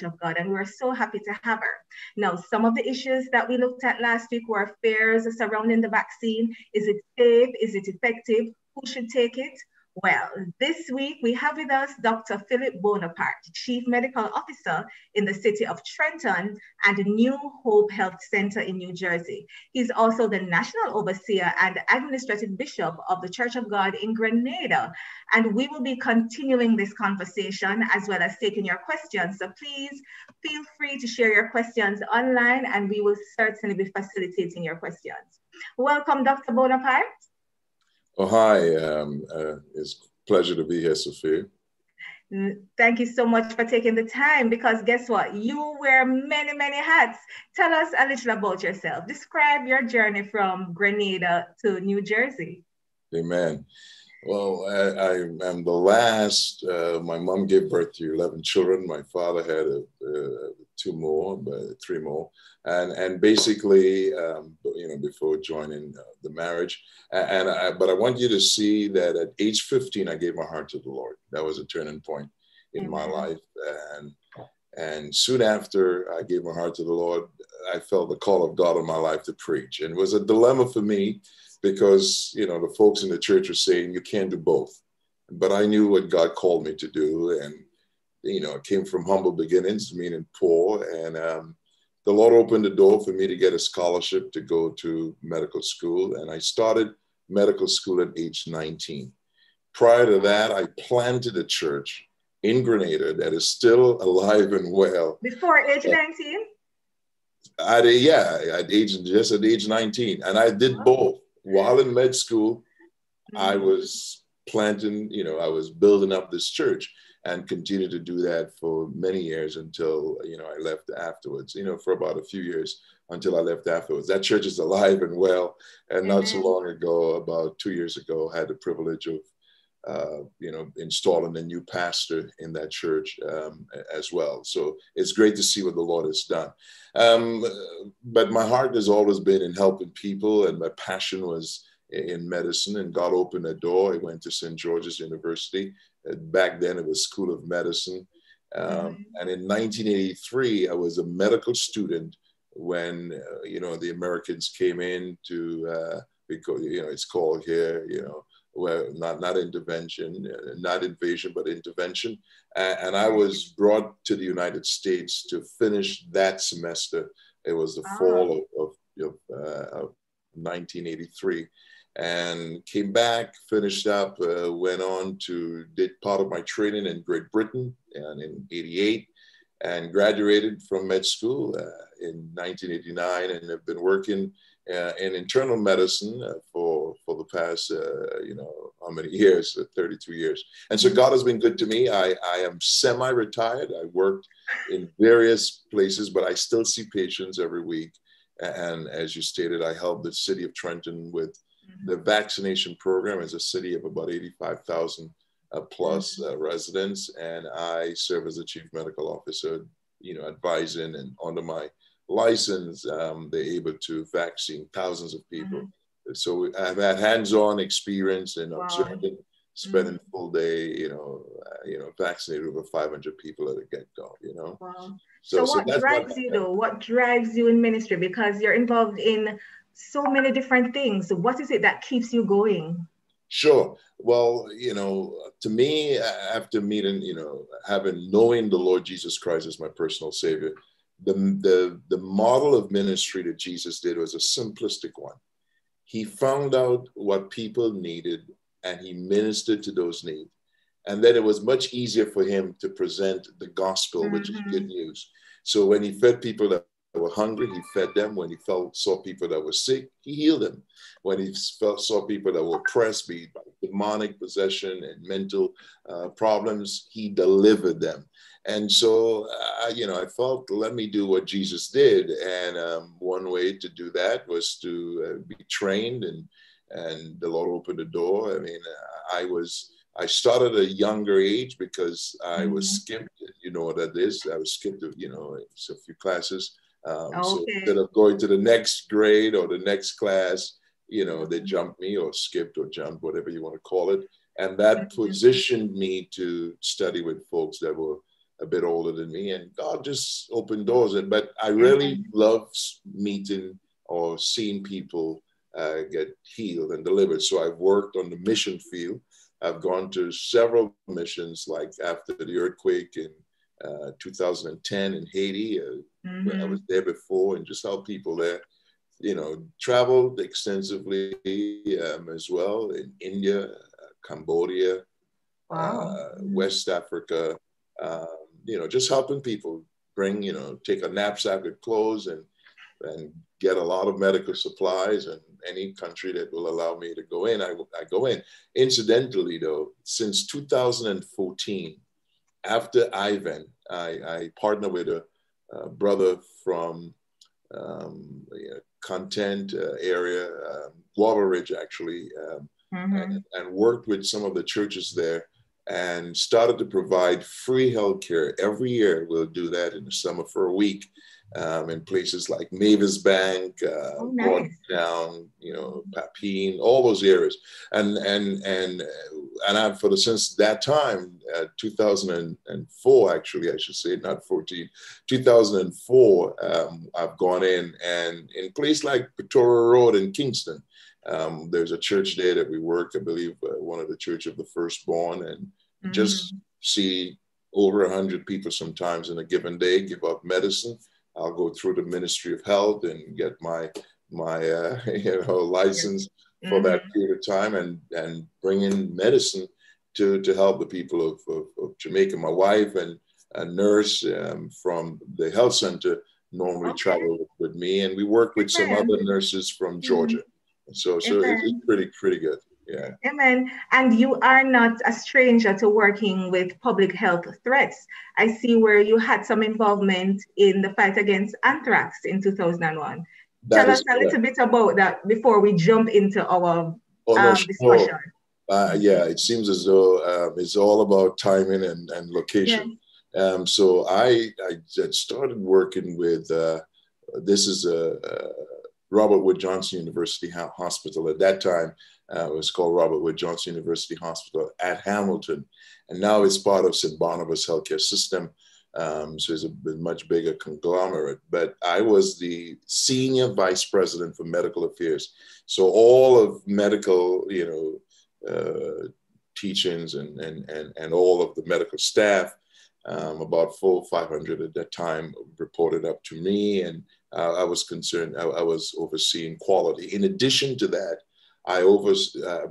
of God, and we're so happy to have her. Now, some of the issues that we looked at last week were fears surrounding the vaccine. Is it safe? Is it effective? Who should take it? Well, this week we have with us Dr. Phillip Bonaparte, Chief Medical Officer in the city of Trenton and the New Hope Health Center in New Jersey. He's also the National Overseer and Administrative Bishop of the Church of God in Grenada. And we will be continuing this conversation as well as taking your questions. So please feel free to share your questions online and we will certainly be facilitating your questions. Welcome, Dr. Bonaparte. Oh, hi. It's a pleasure to be here, Sophia. Thank you so much for taking the time, because guess what? You wear many, many hats. Tell us a little about yourself. Describe your journey from Grenada to New Jersey. Amen. Well, I am the last. My mom gave birth to 11 children. My father had three more. And basically, before joining the marriage. But I want you to see that at age 15, I gave my heart to the Lord. That was a turning point in my life. And soon after I gave my heart to the Lord, I felt the call of God on my life to preach. And it was a dilemma for me because, the folks in the church were saying, you can't do both. But I knew what God called me to do. And, it came from humble beginnings, meaning poor. And the Lord opened the door for me to get a scholarship to go to medical school. And I started medical school at age 19. Prior to that, I planted a church in Grenada that is still alive and well. Before age 19? At age 19. And I did both. While in med school, I was planting, I was building up this church and continued to do that for many years until, I left afterwards, for about a few years until I left afterwards. That church is alive and well. And not so long ago, about 2 years ago, I had the privilege of, installing a new pastor in that church as well. So it's great to see what the Lord has done. But my heart has always been in helping people, and my passion was in medicine, and God opened a door. I went to St. George's University. Back then it was School of Medicine. And in 1983, I was a medical student when, the Americans came in to, because, it's called here, well, not intervention, not invasion, but intervention. And I was brought to the United States to finish that semester. It was the fall of 1983. And came back, finished up, went on to did part of my training in Great Britain and in 88, and graduated from med school in 1989, and have been working in internal medicine for the past, how many years, 32 years. And so God has been good to me. I am semi-retired. I worked in various places, but I still see patients every week. And as you stated, I help the city of Trenton with the vaccination program. As a city of about 85,000 plus residents. And I serve as the chief medical officer, advising, and under my license, they're able to vaccine thousands of people. So I've had hands-on experience in observing, spending full day, vaccinated over 500 people at a get-go, Wow. So what drives you though? What drives you in ministry? Because you're involved in so many different things. So what is it that keeps you going? Sure. Well, to me, after meeting, knowing the Lord Jesus Christ as my personal savior, the model of ministry that Jesus did was a simplistic one. He found out what people needed and he ministered to those needs. And then it was much easier for him to present the gospel, which is good news. So when he fed people that were hungry, he fed them. When he saw people that were sick, he healed them. When he saw people that were oppressed, be it by demonic possession and mental problems, he delivered them. And so, I felt, let me do what Jesus did. And one way to do that was to be trained, and the Lord opened the door. I mean, I started at a younger age because I was skipped. You know what that is? I was skipped, it's a few classes. So instead of going to the next grade or the next class, they jumped me or skipped or jumped, whatever you want to call it. And that positioned me to study with folks that were a bit older than me, and God just opened doors. But I really love meeting or seeing people get healed and delivered. So I've worked on the mission field. I've gone to several missions, like after the earthquake in 2010 in Haiti. I was there before and just helped people there. You know, traveled extensively as well in India, Cambodia, West Africa, you know, just helping people bring, you know, take a knapsack with clothes and get a lot of medical supplies, and any country that will allow me to go in, I go in. Incidentally, though, since 2014, after Ivan, I partnered with a brother from content area, Guava Ridge, actually, and worked with some of the churches there and started to provide free healthcare. Every year we'll do that in the summer for a week in places like Mavis Bank, Down, you know, Papine, all those areas. And I've since that time, 2004, actually, I should say, not 14, 2004, I've gone in, and in a place like Pretoria Road in Kingston, there's a church there that we work, I believe, one of the Church of the Firstborn, and just see over 100 people sometimes in a given day, give up medicine. I'll go through the Ministry of Health and get my you know, license for that period of time, and bring in medicine to help the people of Jamaica. My wife and a nurse from the health center normally travel with me, and we work with some other nurses from Georgia. So it's pretty good. Yeah. Amen. And you are not a stranger to working with public health threats. I see where you had some involvement in the fight against anthrax in 2001. Tell us a little bit about that before we jump into our discussion. Yeah, it seems as though it's all about timing and location. So I started working with, this is Robert Wood Johnson University Hospital. At that time, it was called Robert Wood Johnson University Hospital at Hamilton. And now it's part of St. Barnabas Healthcare System. So it's a much bigger conglomerate. But I was the senior vice president for medical affairs. So all of medical, you know, teachings and all of the medical staff, about 400 or 500 at that time, reported up to me. And I was concerned, I was overseeing quality. In addition to that,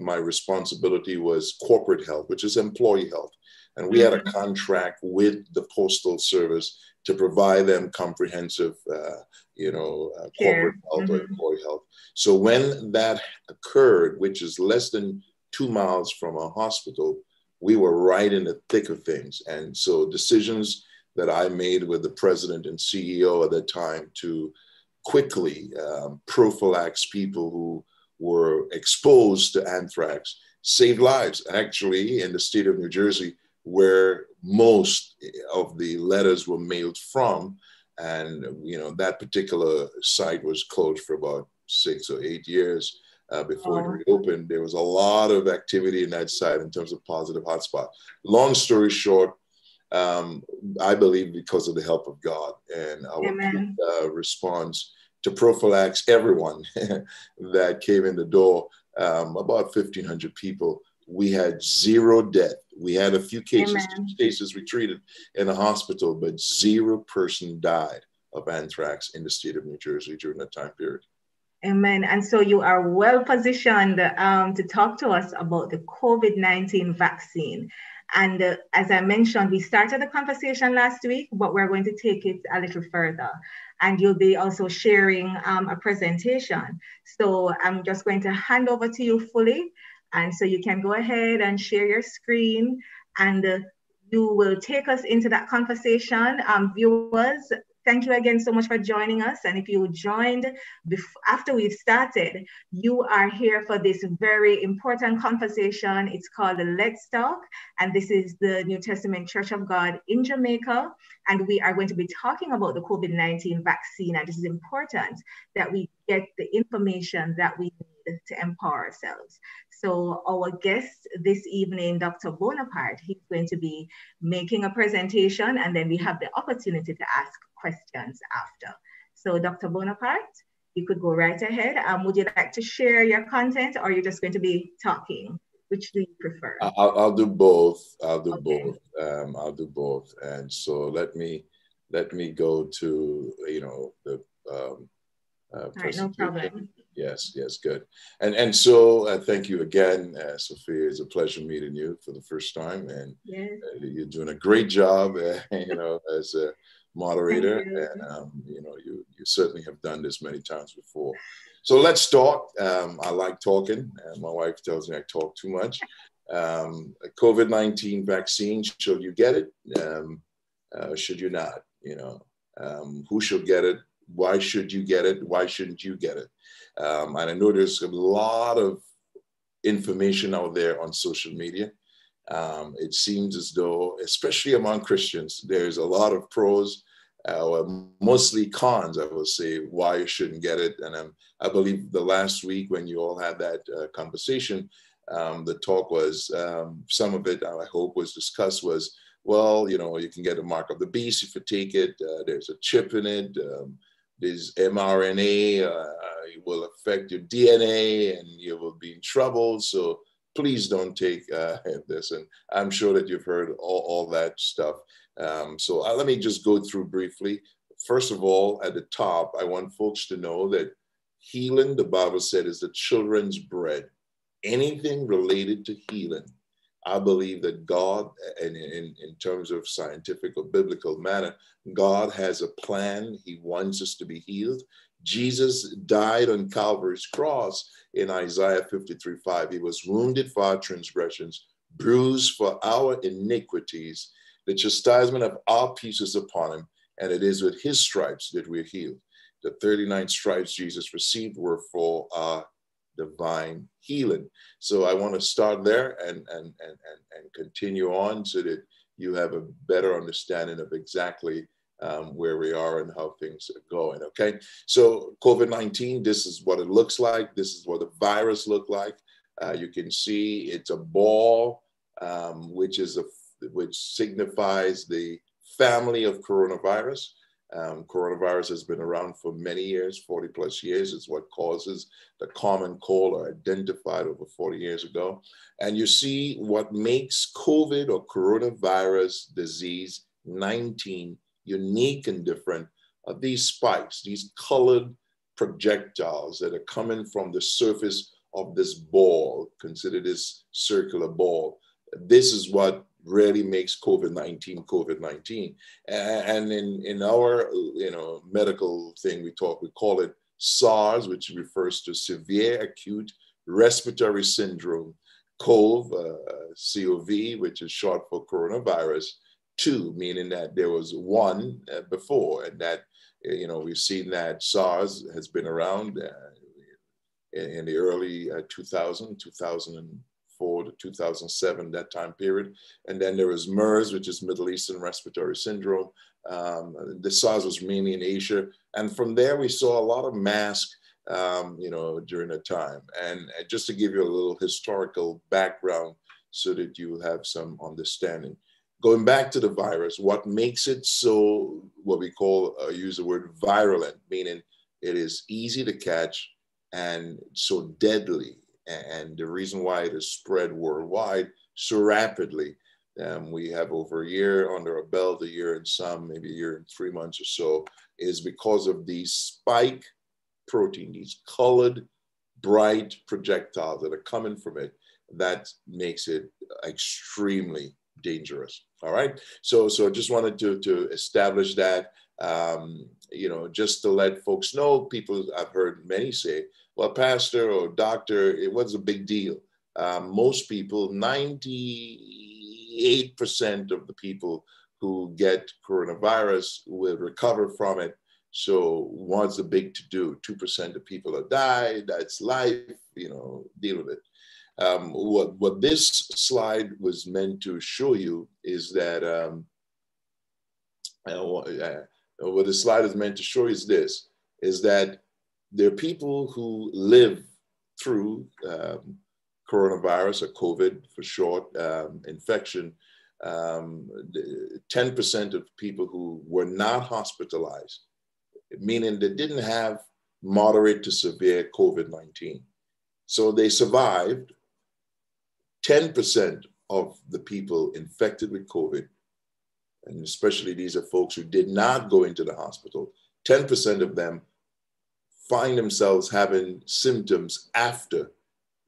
my responsibility was corporate health, which is employee health. And we had a contract with the Postal Service to provide them comprehensive, you know, corporate health or employee health. So when that occurred, which is less than 2 miles from a hospital, we were right in the thick of things. And so decisions that I made with the president and CEO at that time to quickly prophylax people who were exposed to anthrax saved lives. Actually, in the state of New Jersey, where most of the letters were mailed from, and you know, that particular site was closed for about 6 or 8 years before it reopened. There was a lot of activity in that site in terms of positive hotspot. Long story short, I believe because of the help of God and our response to prophylax everyone that came in the door, about 1,500 people. We had 0 death. We had a few cases we treated in a hospital, but 0 person died of anthrax in the state of New Jersey during that time period. Amen. And so you are well positioned to talk to us about the COVID-19 vaccine. And as I mentioned, we started the conversation last week, but we're going to take it a little further. And you'll be also sharing a presentation. So I'm just going to hand over to you fully. And so you can go ahead and share your screen, and you will take us into that conversation. Viewers, thank you again so much for joining us. And if you joined after we've started, you are here for this very important conversation. It's called Let's Talk. And this is the New Testament Church of God in Jamaica. And we are going to be talking about the COVID-19 vaccine. And this is important that we get the information that we need. to empower ourselves. So our guest this evening, Dr. Bonaparte, he's going to be making a presentation, and then we have the opportunity to ask questions after. So Dr. Bonaparte, you could go right ahead. Would you like to share your content, or you're just going to be talking? Which do you prefer? I'll do both. I'll do Okay. both. I'll do both. And so let me go to, the All right, no problem. Yes, good. And so thank you again, Sophia. It's a pleasure meeting you for the first time, and yes. You're doing a great job, as a moderator, and you certainly have done this many times before. So let's talk. I like talking, and my wife tells me I talk too much. COVID-19 vaccine, should you get it? Should you not? Who should get it? Why should you get it? Why shouldn't you get it? And I know there's a lot of information out there on social media. It seems as though, especially among Christians, there's a lot of pros, mostly cons, I will say, why you shouldn't get it. And I believe the last week when you all had that conversation, the talk was, some of it, I hope, was discussed was, well, you can get a mark of the beast if you take it. There's a chip in it. There's mRNA. It will affect your DNA and you will be in trouble. So please don't take this. And I'm sure that you've heard all that stuff. So let me just go through briefly. First of all, at the top, I want folks to know that healing, the Bible said, is the children's bread. Anything related to healing, I believe that God, and in terms of scientific or biblical manner, God has a plan. He wants us to be healed. Jesus died on Calvary's cross in Isaiah 53:5. He was wounded for our transgressions, bruised for our iniquities. The chastisement of our peace is upon him, and it is with his stripes that we're healed. The 39 stripes Jesus received were for our divine healing. So I want to start there and continue on so that you have a better understanding of exactly where we are and how things are going. Okay, so COVID-19, this is what it looks like. This is what the virus looked like. You can see it's a ball, which signifies the family of coronavirus. Coronavirus has been around for many years, 40 plus years. It's what causes the common cold, or identified over 40 years ago. And you see what makes COVID or coronavirus disease 19 unique and different are these spikes, these colored projectiles that are coming from the surface of this ball. Consider this circular ball. This is what really makes COVID-19 COVID-19. And in our medical thing, we call it SARS, which refers to severe acute respiratory syndrome, COV, COV, which is short for coronavirus, 2, meaning that there was 1 before, and that we've seen that SARS has been around in the early 2004 to 2007, that time period. And then there was MERS, which is Middle Eastern Respiratory Syndrome. The SARS was mainly in Asia. And from there, we saw a lot of masks, during the time. And just to give you a little historical background so that you have some understanding. Going back to the virus, what makes it so, what we call, use the word virulent, meaning it is easy to catch and so deadly. And the reason why it is spread worldwide so rapidly, we have over a year under our belt, a year and some, maybe a year and 3 months or so, is because of these spike protein, these colored, bright projectiles that are coming from it, that makes it extremely dangerous. All right. So I just wanted to establish that, just to let folks know. People, I've heard many say, well, pastor or doctor, it was a big deal. Most people, 98% of the people who get coronavirus will recover from it. So what's the big to do? 2% of people have died. That's life, deal with it. What this slide was meant to show you is that, what the slide is meant to show you is this, is that there are people who live through coronavirus, or COVID for short, infection, 10% of people who were not hospitalized, meaning they didn't have moderate to severe COVID-19. So they survived. 10% of the people infected with COVID, and especially these are folks who did not go into the hospital, 10% of them find themselves having symptoms after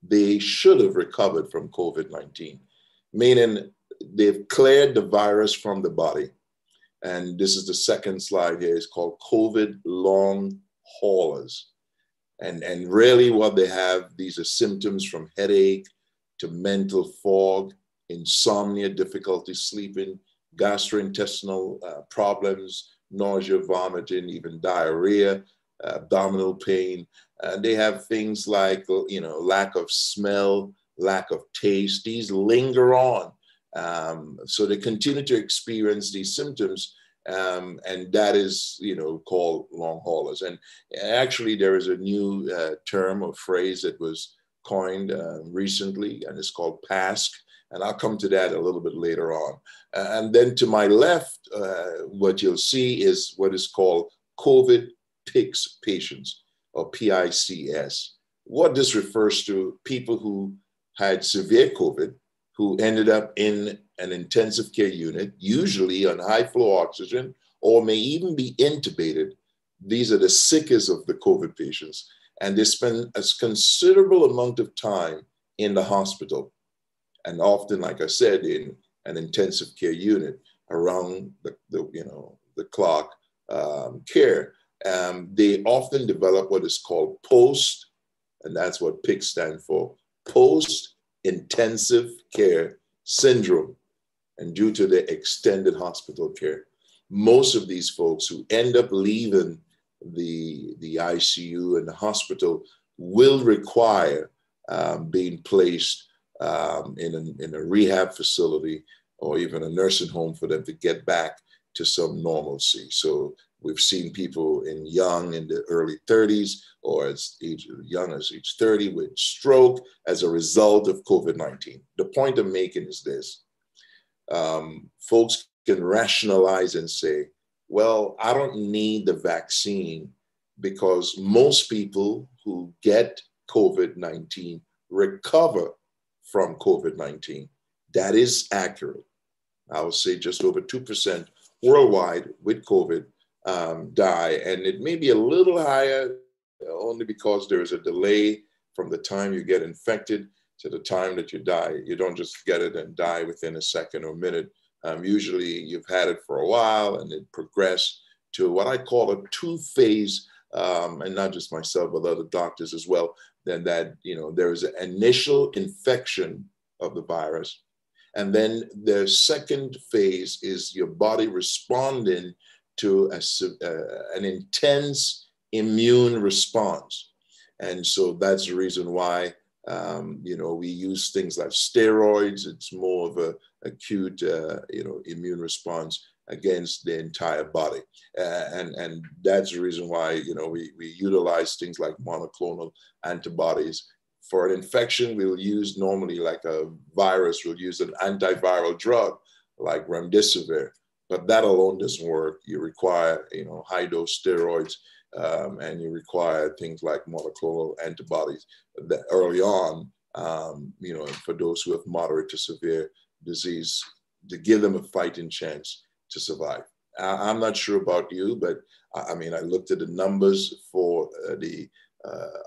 they should have recovered from COVID-19, meaning they've cleared the virus from the body. And this is the second slide here. It's called COVID long haulers. And really what they have, these are symptoms from headache to mental fog, insomnia, difficulty sleeping, gastrointestinal problems, nausea, vomiting, even diarrhea, abdominal pain. They have things like, lack of smell, lack of taste. These linger on. So they continue to experience these symptoms, and that is, called long haulers. And actually, there is a new term or phrase that was coined recently, and it's called PASC. And I'll come to that a little bit later on. And then to my left, what you'll see is what is called COVID PICS patients, or PICS. What this refers to, people who had severe COVID, who ended up in an intensive care unit, usually on high flow oxygen, or may even be intubated. These are the sickest of the COVID patients. And they spend a considerable amount of time in the hospital. And often, like I said, in an intensive care unit around the clock care. They often develop what is called post, and that's what PICS stand for, post-intensive care syndrome. And due to the extended hospital care, most of these folks who end up leaving the ICU and the hospital will require being placed in a rehab facility or even a nursing home for them to get back to some normalcy. So we've seen people in the early 30s or as young as age 30 with stroke as a result of COVID-19. The point I'm making is this. Folks can rationalize and say, well, I don't need the vaccine because most people who get COVID-19 recover from COVID-19. That is accurate. I would say just over 2% worldwide with COVID die. And it may be a little higher only because there is a delay from the time you get infected to the time that you die. You don't just get it and die within a second or minute. Usually you've had it for a while and it progressed to what I call a two-phase, and not just myself, but other doctors as well, then that, there is an initial infection of the virus. And then the second phase is your body responding to an intense immune response. And so that's the reason why, we use things like steroids. It's more of a acute, immune response against the entire body. And that's the reason why, we utilize things like monoclonal antibodies. For an infection, we'll use normally like a virus, we'll use an antiviral drug like remdesivir, but that alone doesn't work. You require, high dose steroids, and you require things like monoclonal antibodies that early on, for those who have moderate to severe disease, to give them a fighting chance to survive. I'm not sure about you, but I looked at the numbers for the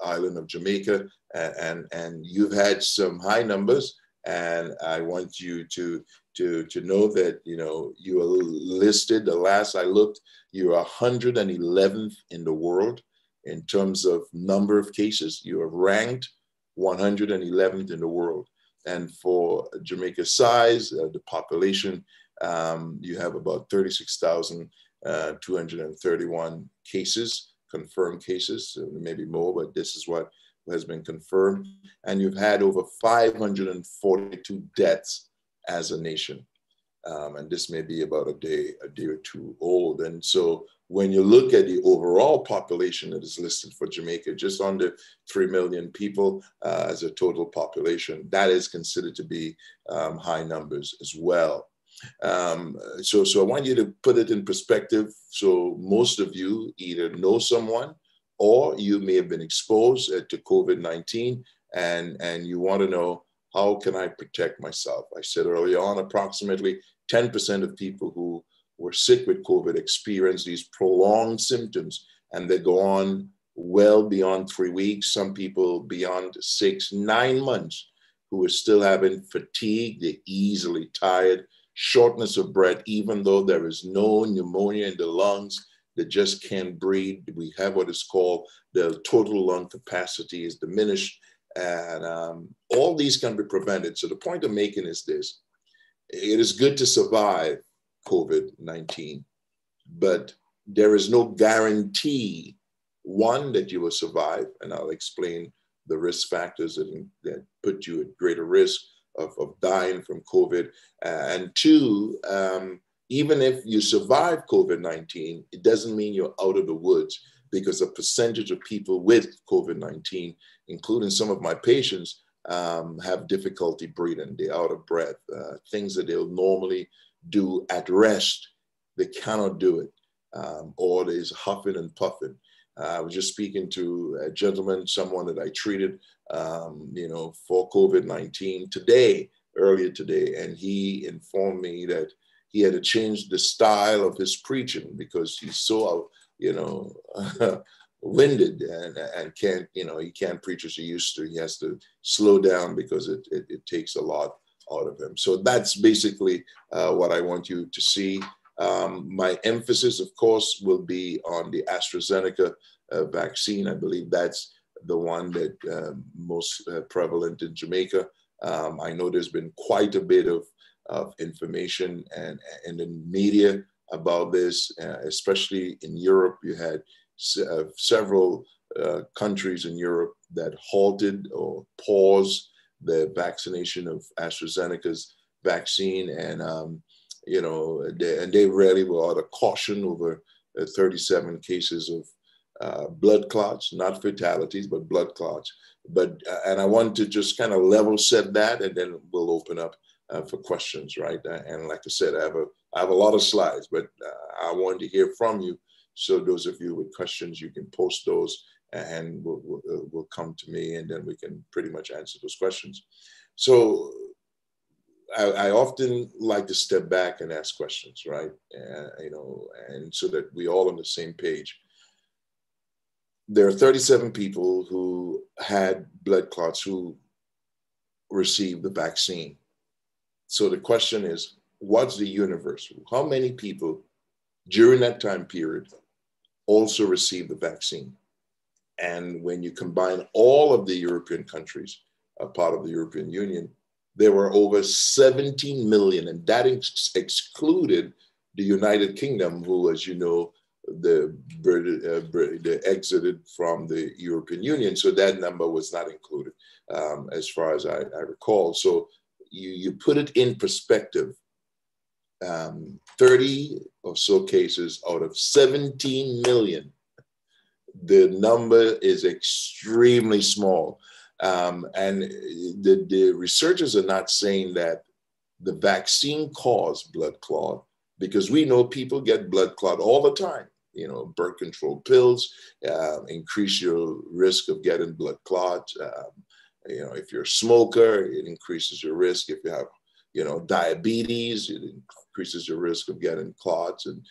island of Jamaica, and you've had some high numbers, and I want you to know that you are listed. The last I looked, you are 111th in the world in terms of number of cases. You are ranked 111th in the world, and for Jamaica's size, the population, you have about 36,231 cases. Confirmed cases, maybe more, but this is what has been confirmed. And you've had over 542 deaths as a nation. And this may be about a day or two old. And so when you look at the overall population that is listed for Jamaica, just under 3 million people as a total population, that is considered to be high numbers as well. So I want you to put it in perspective. So most of you either know someone or you may have been exposed to COVID-19 and you want to know, how can I protect myself? I said earlier on, approximately 10% of people who were sick with COVID experience these prolonged symptoms, and they go on well beyond 3 weeks, some people beyond 6, 9 months, who are still having fatigue, they're easily tired, shortness of breath, even though there is no pneumonia in the lungs, they just can't breathe. We have what is called the total lung capacity is diminished, and all these can be prevented. So the point I'm making is this: it is good to survive COVID-19, but there is no guarantee, one, that you will survive, and I'll explain the risk factors that put you at greater risk of dying from COVID, and two, even if you survive COVID-19, it doesn't mean you're out of the woods, because a percentage of people with COVID-19, including some of my patients, have difficulty breathing, they're out of breath, things that they'll normally do at rest, they cannot do it, or there's huffing and puffing. I was just speaking to a gentleman, someone that I treated, for COVID-19 earlier today, and he informed me that he had to change the style of his preaching because he's so, winded and can't, he can't preach as he used to. He has to slow down because it takes a lot out of him. So that's basically what I want you to see. My emphasis, of course, will be on the AstraZeneca vaccine. I believe that's the one that most prevalent in Jamaica. I know there's been quite a bit of information and in the media about this, especially in Europe. You had several countries in Europe that halted or paused the vaccination of AstraZeneca's vaccine, and they really were out of caution over 37 cases of blood clots, not fatalities, but blood clots. And I want to just kind of level set that, and then we'll open up for questions, right? And like I said, I have a lot of slides, but I wanted to hear from you. So those of you with questions, you can post those, and will come to me, and then we can pretty much answer those questions. So I often like to step back and ask questions, right? And so that we all on the same page. There are 37 people who had blood clots who received the vaccine. So the question is, what's the universe? How many people during that time period also received the vaccine? And when you combine all of the European countries, a part of the European Union, there were over 17 million, and that excluded the United Kingdom, who, as you know, they exited from the European Union. So that number was not included, as far as I recall. So you put it in perspective, 30 or so cases out of 17 million. The number is extremely small. And the researchers are not saying that the vaccine caused blood clot, because we know people get blood clot all the time. Birth control pills increase your risk of getting blood clot. If you're a smoker, it increases your risk. If you have, diabetes, it increases your risk of getting clots. And,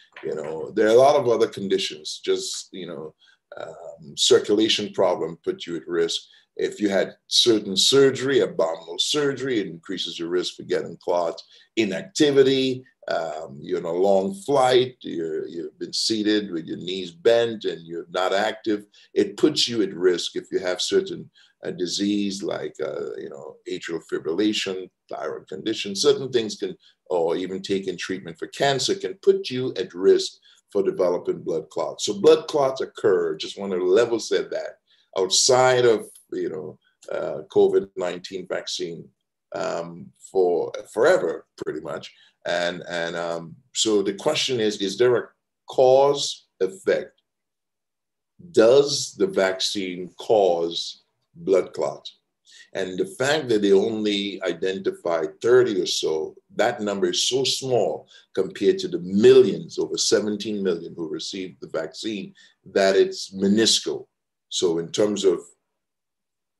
there are a lot of other conditions, just, circulation problem put you at risk. If you had certain surgery, abdominal surgery, it increases your risk for getting clots. Inactivity, you're on a long flight, you've been seated with your knees bent and you're not active, it puts you at risk. If you have certain disease like, atrial fibrillation, thyroid condition, certain things can, or even taking treatment for cancer, can put you at risk for developing blood clots. So blood clots occur, just want to level set that, outside of, COVID-19 vaccine for forever, pretty much. So the question is there a cause effect? Does the vaccine cause blood clots? And the fact that they only identified 30 or so, that number is so small compared to the millions, over 17 million who received the vaccine, that it's minuscule. So in terms of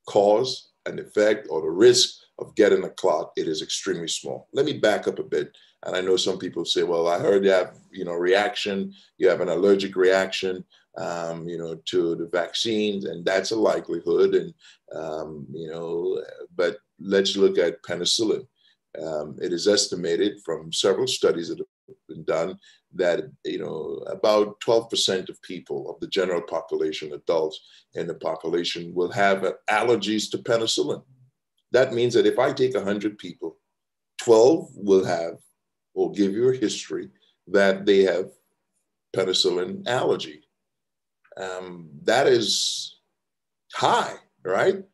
cause and effect or the risk of getting a clot, it is extremely small. Let me back up a bit. And I know some people say, well, I heard you have, reaction, you have an allergic reaction, to the vaccines, and that's a likelihood. And, but let's look at penicillin. It is estimated from several studies that have been done that, about 12% of people, of the general population, adults in the population, will have allergies to penicillin. That means that if I take 100 people, 12 will give you a history that they have penicillin allergy. That is high, right?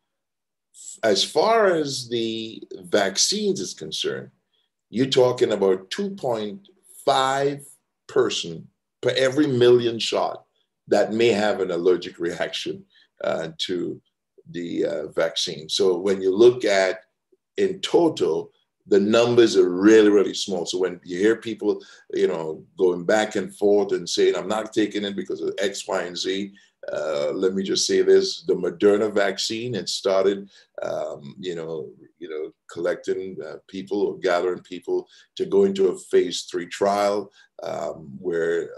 As far as the vaccines is concerned, you're talking about 2.5 person per every million shot that may have an allergic reaction to the vaccine. So when you look at in total, the numbers are really, really small. So when you hear people, going back and forth and saying, I'm not taking it because of X, Y, and Z, let me just say this, the Moderna vaccine, it started, collecting people or gathering people to go into a phase 3 trial where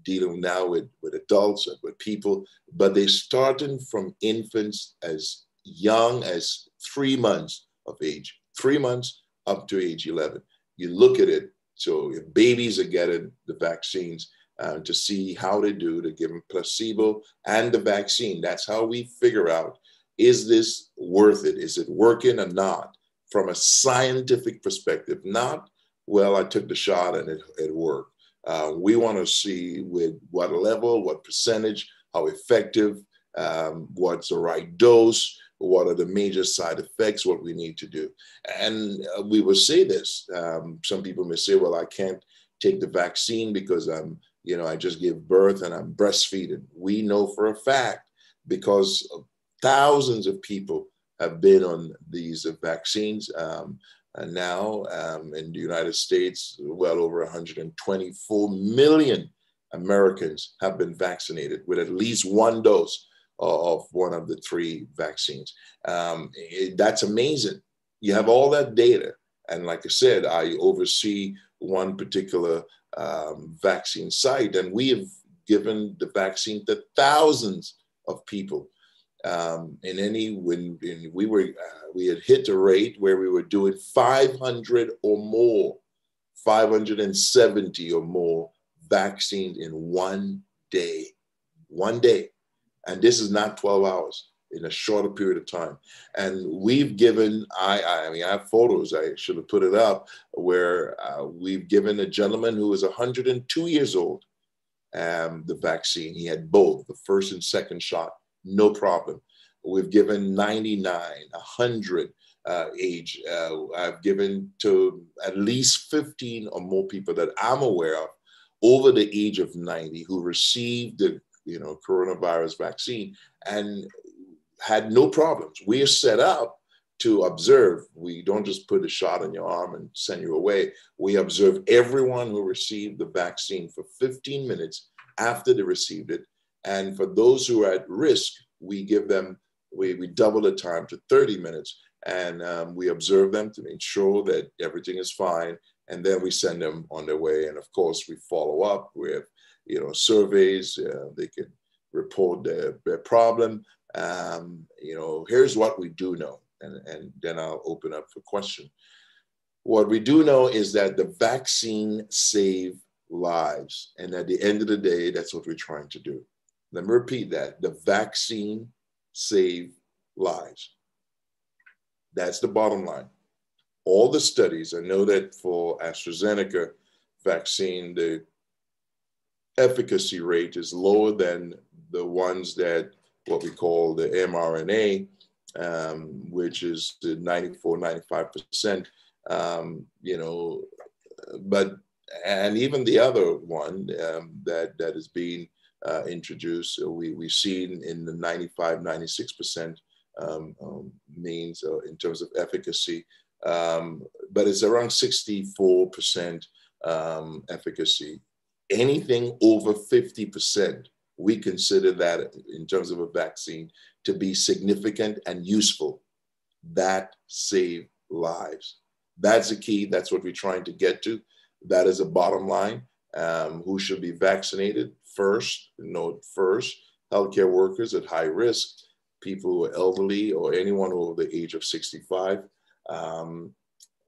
dealing now with adults and with people, but they're starting from infants as young as 3 months of age. 3 months up to age 11. You look at it, so if babies are getting the vaccines to see how they do, to give them placebo and the vaccine. That's how we figure out, is this worth it? Is it working or not? From a scientific perspective, not, well, I took the shot and it worked. We want to see with what level, what percentage, how effective, what's the right dose, what are the major side effects, what we need to do. And we will say this. Some people may say, well, I can't take the vaccine because I just gave birth and I'm breastfeeding. We know for a fact, because thousands of people have been on these vaccines. And now in the United States, well over 124 million Americans have been vaccinated with at least one dose of one of the 3 vaccines. That's amazing. You have all that data. And like I said, I oversee one particular vaccine site, and we have given the vaccine to thousands of people. We had hit a rate where we were doing 500 or more, 570 or more vaccines in one day. And this is not 12 hours, in a shorter period of time. And we've given, I have photos, I should have put it up, where we've given a gentleman who was 102 years old the vaccine. He had both, the first and second shot, no problem. We've given 99, 100 age. I've given to at least 15 or more people that I'm aware of over the age of 90 who received the coronavirus vaccine and had no problems. We are set up to observe. We don't just put a shot on your arm and send you away. We observe everyone who received the vaccine for 15 minutes after they received it. And for those who are at risk, we give them, we double the time to 30 minutes. And we observe them to ensure that everything is fine. And then we send them on their way. And of course, we follow up with surveys. They can report their problem. Here's what we do know, and then I'll open up for question. What we do know is that the vaccine saved lives. And at the end of the day, that's what we're trying to do. Let me repeat that. The vaccine saved lives. That's the bottom line. All the studies, I know that for AstraZeneca vaccine, the efficacy rate is lower than the ones that what we call the mRNA, which is the 94, 95%. but and even the other one that is being introduced, we've seen in the 95, 96% means in terms of efficacy, but it's around 64% efficacy. Anything over 50%, we consider that in terms of a vaccine to be significant and useful. That save lives. That's the key. That's what we're trying to get to. That is a bottom line. Who should be vaccinated? First, note first, healthcare workers at high risk, people who are elderly or anyone over the age of 65.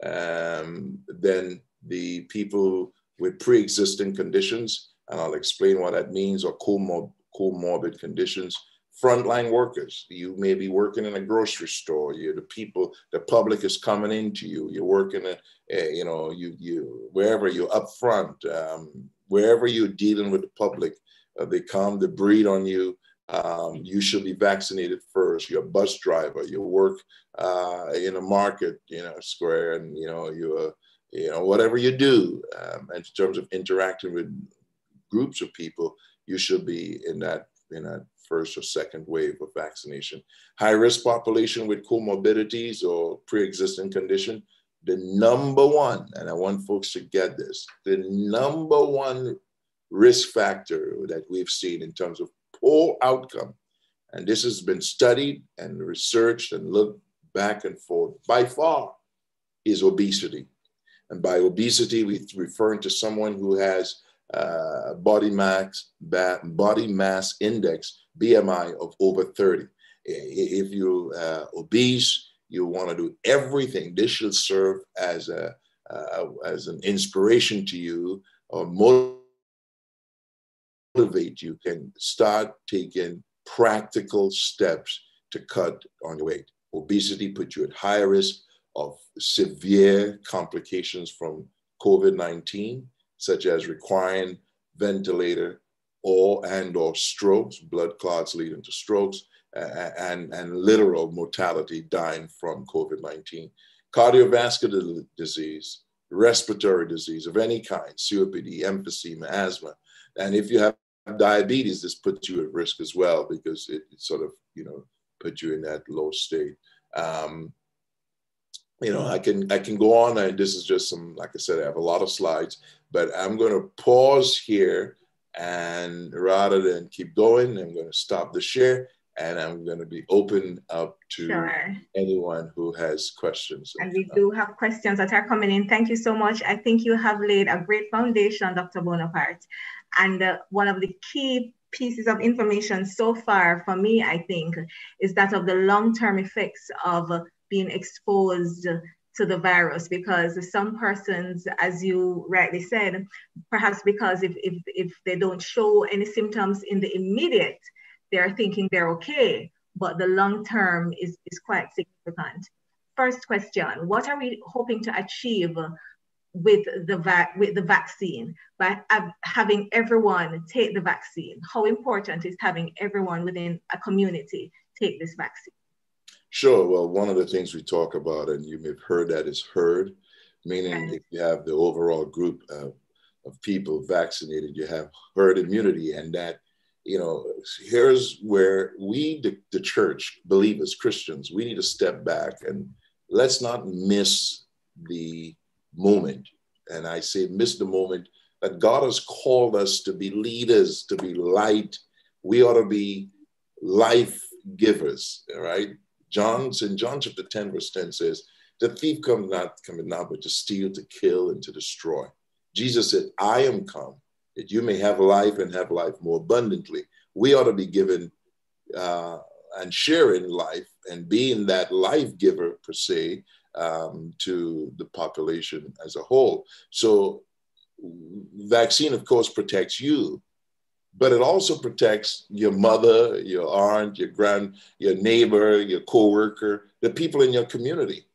Then the people with pre-existing conditions, and I'll explain what that means, or comorbid conditions. Frontline workers, you may be working in a grocery store. You're the people, the public is coming into you. You're working at, wherever you're up front, wherever you're dealing with the public, they come, they breathe on you. You should be vaccinated first. You're a bus driver. You work in a market, square, and you're, whatever you do, in terms of interacting with groups of people, you should be in that first or second wave of vaccination. High-risk population with comorbidities or pre-existing condition, the number one, and I want folks to get this, the number one risk factor that we've seen in terms of poor outcome, and this has been studied and researched and looked back and forth, by far, is obesity. And by obesity, we're referring to someone who has body mass index, BMI of over 30. If you're obese, you want to do everything. This should serve as an inspiration to you, or motivate you, and start taking practical steps to cut on your weight. Obesity puts you at higher risk of severe complications from COVID-19, such as requiring ventilator or strokes, blood clots leading to strokes, and literal mortality dying from COVID-19. Cardiovascular disease, respiratory disease of any kind, COPD, emphysema, asthma. And if you have diabetes, this puts you at risk as well, because it sort of, puts you in that low state. I can go on, and this is just some, like I said, I have a lot of slides, but I'm going to pause here, and rather than keep going, I'm going to stop the share, and I'm going to be open up to anyone who has questions. And we do have questions that are coming in. Thank you so much. I think you have laid a great foundation, Dr. Bonaparte. And one of the key pieces of information so far for me, I think, is that of the long-term effects of being exposed to the virus, because some persons, as you rightly said, perhaps because if they don't show any symptoms in the immediate, they're thinking they're okay, but the long term is quite significant. First question, what are we hoping to achieve with the vaccine by having everyone take the vaccine? How important is having everyone within a community take this vaccine? Sure. Well, one of the things we talk about, and you may have heard that, is herd, meaning if you have the overall group of people vaccinated, you have herd immunity. And that, here's where we, the church, believers, Christians, we need to step back and let's not miss the moment. And I say miss the moment that God has called us to be leaders, to be light. We ought to be life givers, right? In John chapter 10, verse 10 says, the thief cometh not but to steal, to kill, and to destroy. Jesus said, I am come that you may have life and have life more abundantly. We ought to be given and sharing life and being that life giver per se to the population as a whole. So vaccine, of course, protects you, but it also protects your mother, your aunt, your neighbor, your coworker, the people in your community,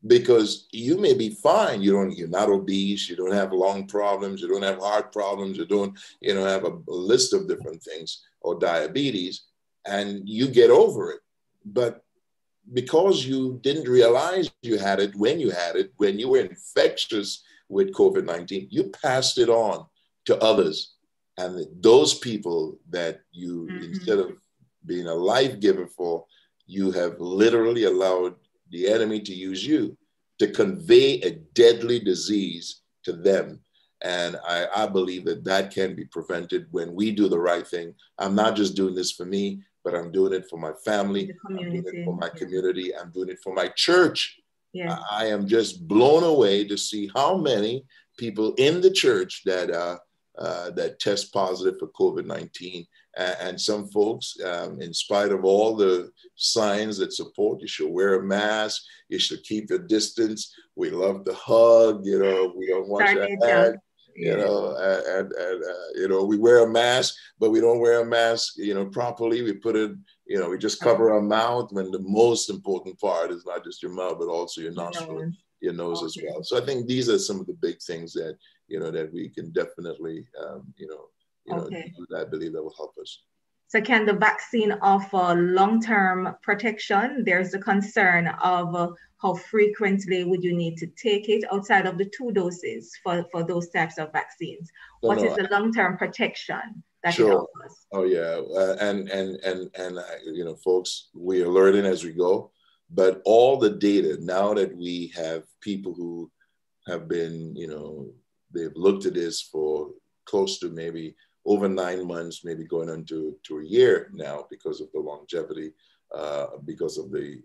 because you may be fine. You're not obese. You don't have lung problems. You don't have heart problems. You don't, have a list of different things, or diabetes, and you get over it. But because you didn't realize you had it, when you were infectious with COVID-19, you passed it on to others. And those people that you, instead of being a life giver for, you have literally allowed the enemy to use you to convey a deadly disease to them. And I believe that that can be prevented when we do the right thing. I'm not just doing this for me, but I'm doing it for my family, I'm doing it for my community, I'm doing it for my church. Yeah. I am just blown away to see how many people in the church that that test positive for COVID-19. And some folks, in spite of all the signs that support, you should wear a mask, you should keep your distance. We love to hug, you know, we don't wash our hands, you know, and you know, we wear a mask, but we don't wear a mask, you know, properly. We put it, you know, we just cover our mouth, when the most important part is not just your mouth, but also your nostril, your nose as well. So I think these are some of the big things that, you know, that we can definitely, you know, I believe that will help us. So can the vaccine offer long-term protection? There's the concern of how frequently would you need to take it outside of the 2 doses for those types of vaccines. What is the long-term protection that it offers? Oh yeah, and you know, folks, we are learning as we go, but all the data now that we have people who have been, you know, they've looked at this for close to maybe over 9 months, maybe going into a year now, because of the longevity, because of the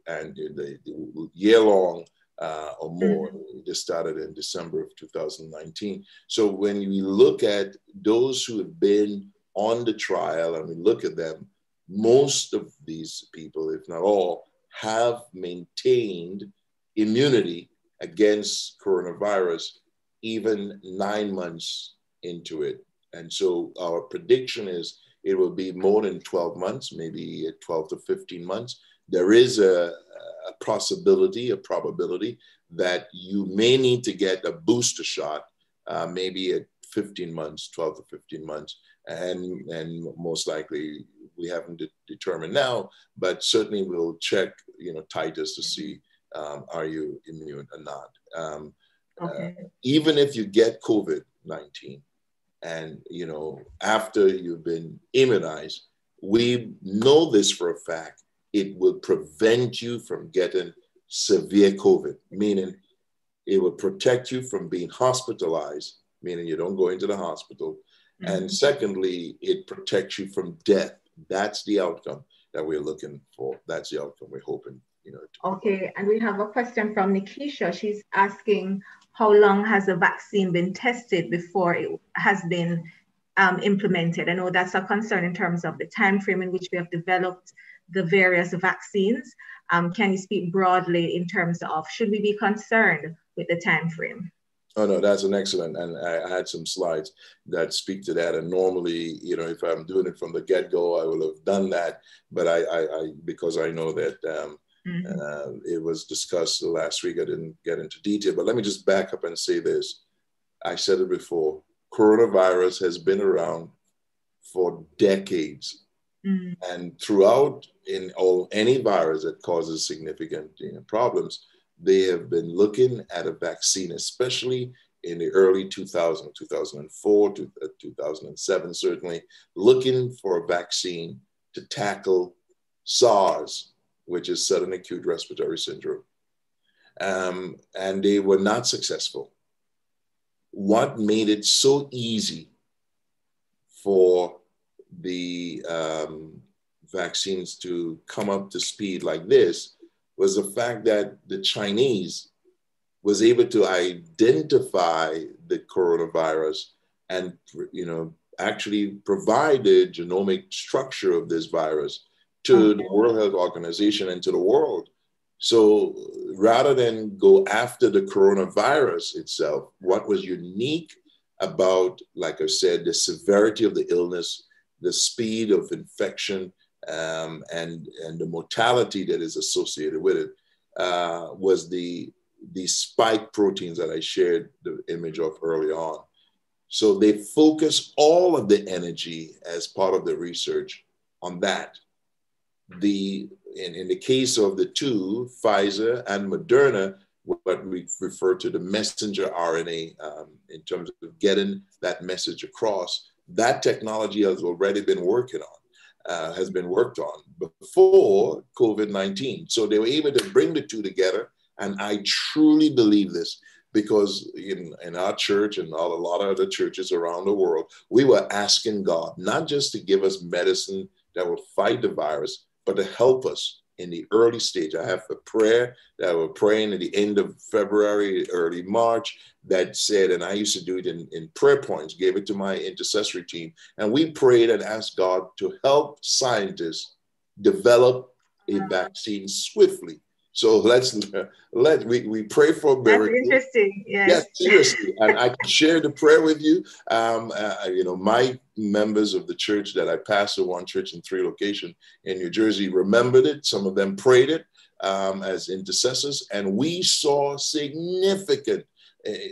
year-long or more. We just started in December of 2019. So when we look at those who have been on the trial and we look at them, most of these people, if not all, have maintained immunity against coronavirus even 9 months into it. And so our prediction is it will be more than 12 months, maybe 12 to 15 months. There is a possibility, a probability that you may need to get a booster shot, maybe at 15 months, 12 to 15 months. And most likely we haven't determined now, but certainly we'll check, you know, titers to see, are you immune or not? Even if you get COVID-19 and, you know, after you've been immunized, we know this for a fact, it will prevent you from getting severe COVID, meaning it will protect you from being hospitalized, meaning you don't go into the hospital. And secondly, it protects you from death. That's the outcome that we're looking for. That's the outcome we're hoping, you know. Okay, and we have a question from Nikisha. She's asking, how long has the vaccine been tested before it has been implemented? I know that's a concern in terms of the time frame in which we have developed the various vaccines. Can you speak broadly in terms of, should we be concerned with the time frame? Oh, no, that's an excellent, and I had some slides that speak to that. And normally, you know, if I'm doing it from the get-go, I will have done that. But I because I know that it was discussed last week, I didn't get into detail. But let me just back up and say this. I said it before, coronavirus has been around for decades. And throughout, in any virus that causes significant, you know, problems, they have been looking at a vaccine, especially in the early 2000s, 2004 to 2007, certainly, looking for a vaccine to tackle SARS, which is sudden acute respiratory syndrome. And they were not successful. What made it so easy for the vaccines to come up to speed like this was the fact that the Chinese was able to identify the coronavirus and, you know, actually provide the genomic structure of this virus to the World Health Organization and to the world. So rather than go after the coronavirus itself, what was unique about, like I said, the severity of the illness, the speed of infection, and the mortality that is associated with it, was the spike proteins that I shared the image of early on. So they focus all of the energy as part of the research on that. In the case of the two, Pfizer and Moderna, what we refer to the messenger RNA in terms of getting that message across. That technology has already been worked on before COVID-19. So they were able to bring the two together. And I truly believe this because in our church and a lot of other churches around the world, we were asking God not just to give us medicine that will fight the virus, but to help us in the early stage. I have a prayer that we're praying at the end of February, early March, that said, and I used to do it in prayer points, gave it to my intercessory team. And we prayed and asked God to help scientists develop a vaccine swiftly. So we pray for a miracle. That's interesting. Yes, seriously. And I can share the prayer with you. My members of the church that I pastor, one church in 3 locations in New Jersey, remembered it. Some of them prayed it as intercessors, and we saw significant.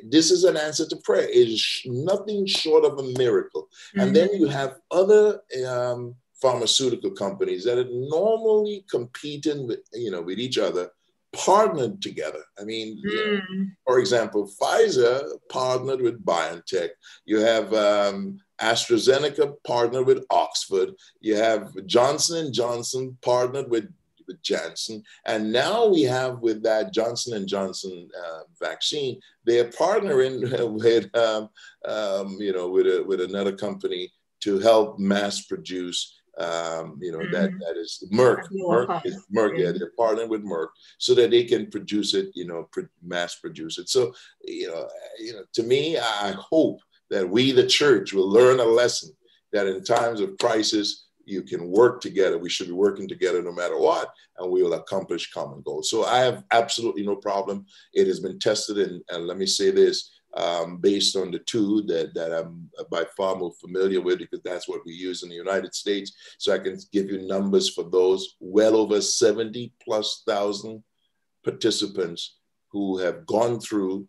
This is an answer to prayer. It is nothing short of a miracle. Mm-hmm. And then you have other pharmaceutical companies that are normally competing with each other, partnered together. I mean, for example, Pfizer partnered with BioNTech. You have AstraZeneca partnered with Oxford. You have Johnson & Johnson partnered with Janssen. And now we have with that Johnson & Johnson vaccine, they're partnering with another company to help mass produce that is Merck. Yeah, they're partnering with Merck so that they can produce it, mass produce it. So, to me, I hope that we, the church, will learn a lesson that in times of crisis, you can work together. We should be working together no matter what, and we will accomplish common goals. So I have absolutely no problem. It has been tested, and let me say this, based on the two that I'm by far more familiar with, because that's what we use in the United States. So I can give you numbers for those. Well over 70,000+ participants who have gone through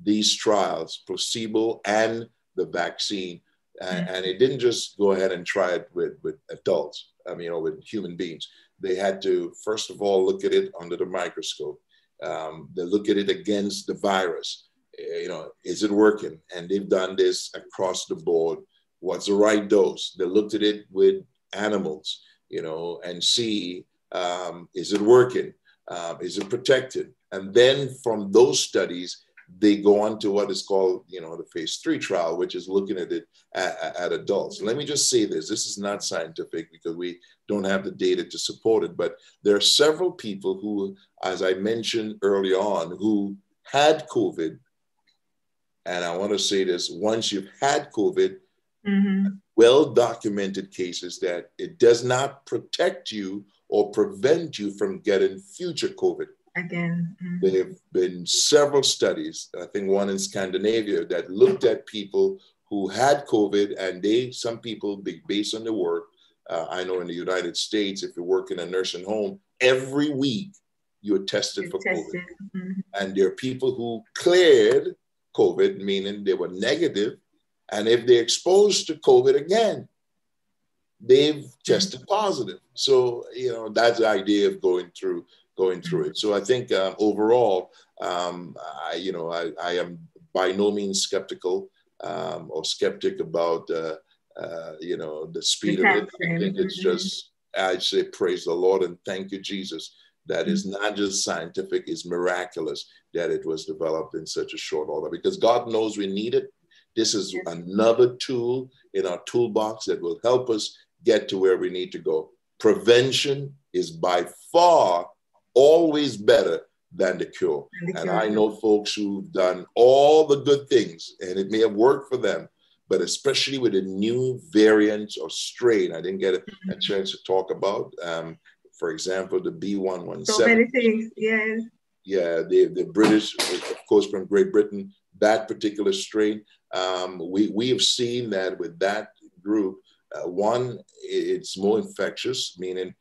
these trials, placebo and the vaccine. And it didn't just go ahead and try it with adults, or with human beings. They had to, first of all, look at it under the microscope. They look at it against the virus. Is it working? And they've done this across the board. What's the right dose? They looked at it with animals, and see, is it working? Is it protected? And then from those studies, they go on to what is called, the phase 3 trial, which is looking at it at adults. Let me just say this. This is not scientific because we don't have the data to support it, but there are several people who, as I mentioned early on, who had COVID. And I want to say this, once you've had COVID, well-documented cases that it does not protect you or prevent you from getting future COVID. Again. There have been several studies, I think one in Scandinavia, that looked at people who had COVID, and some people, based on their work, I know in the United States, if you work in a nursing home, every week you're tested for COVID. And there are people who cleared COVID, meaning they were negative, and if they're exposed to COVID again, they've tested positive. So, that's the idea of going through it. So I think overall, I am by no means skeptical or skeptic about, the speed of it. I think it's just, I say, praise the Lord and thank you, Jesus. That is not just scientific, it's miraculous that it was developed in such a short order, because God knows we need it. This is another tool in our toolbox that will help us get to where we need to go. Prevention is by far always better than the cure. And I know folks who've done all the good things, and it may have worked for them, but especially with a new variant or strain, I didn't get a chance to talk about. For example, the B117. So many things, yes. Yeah, the British, of course, from Great Britain, that particular strain. We have seen that with that group, one, it's more infectious, meaning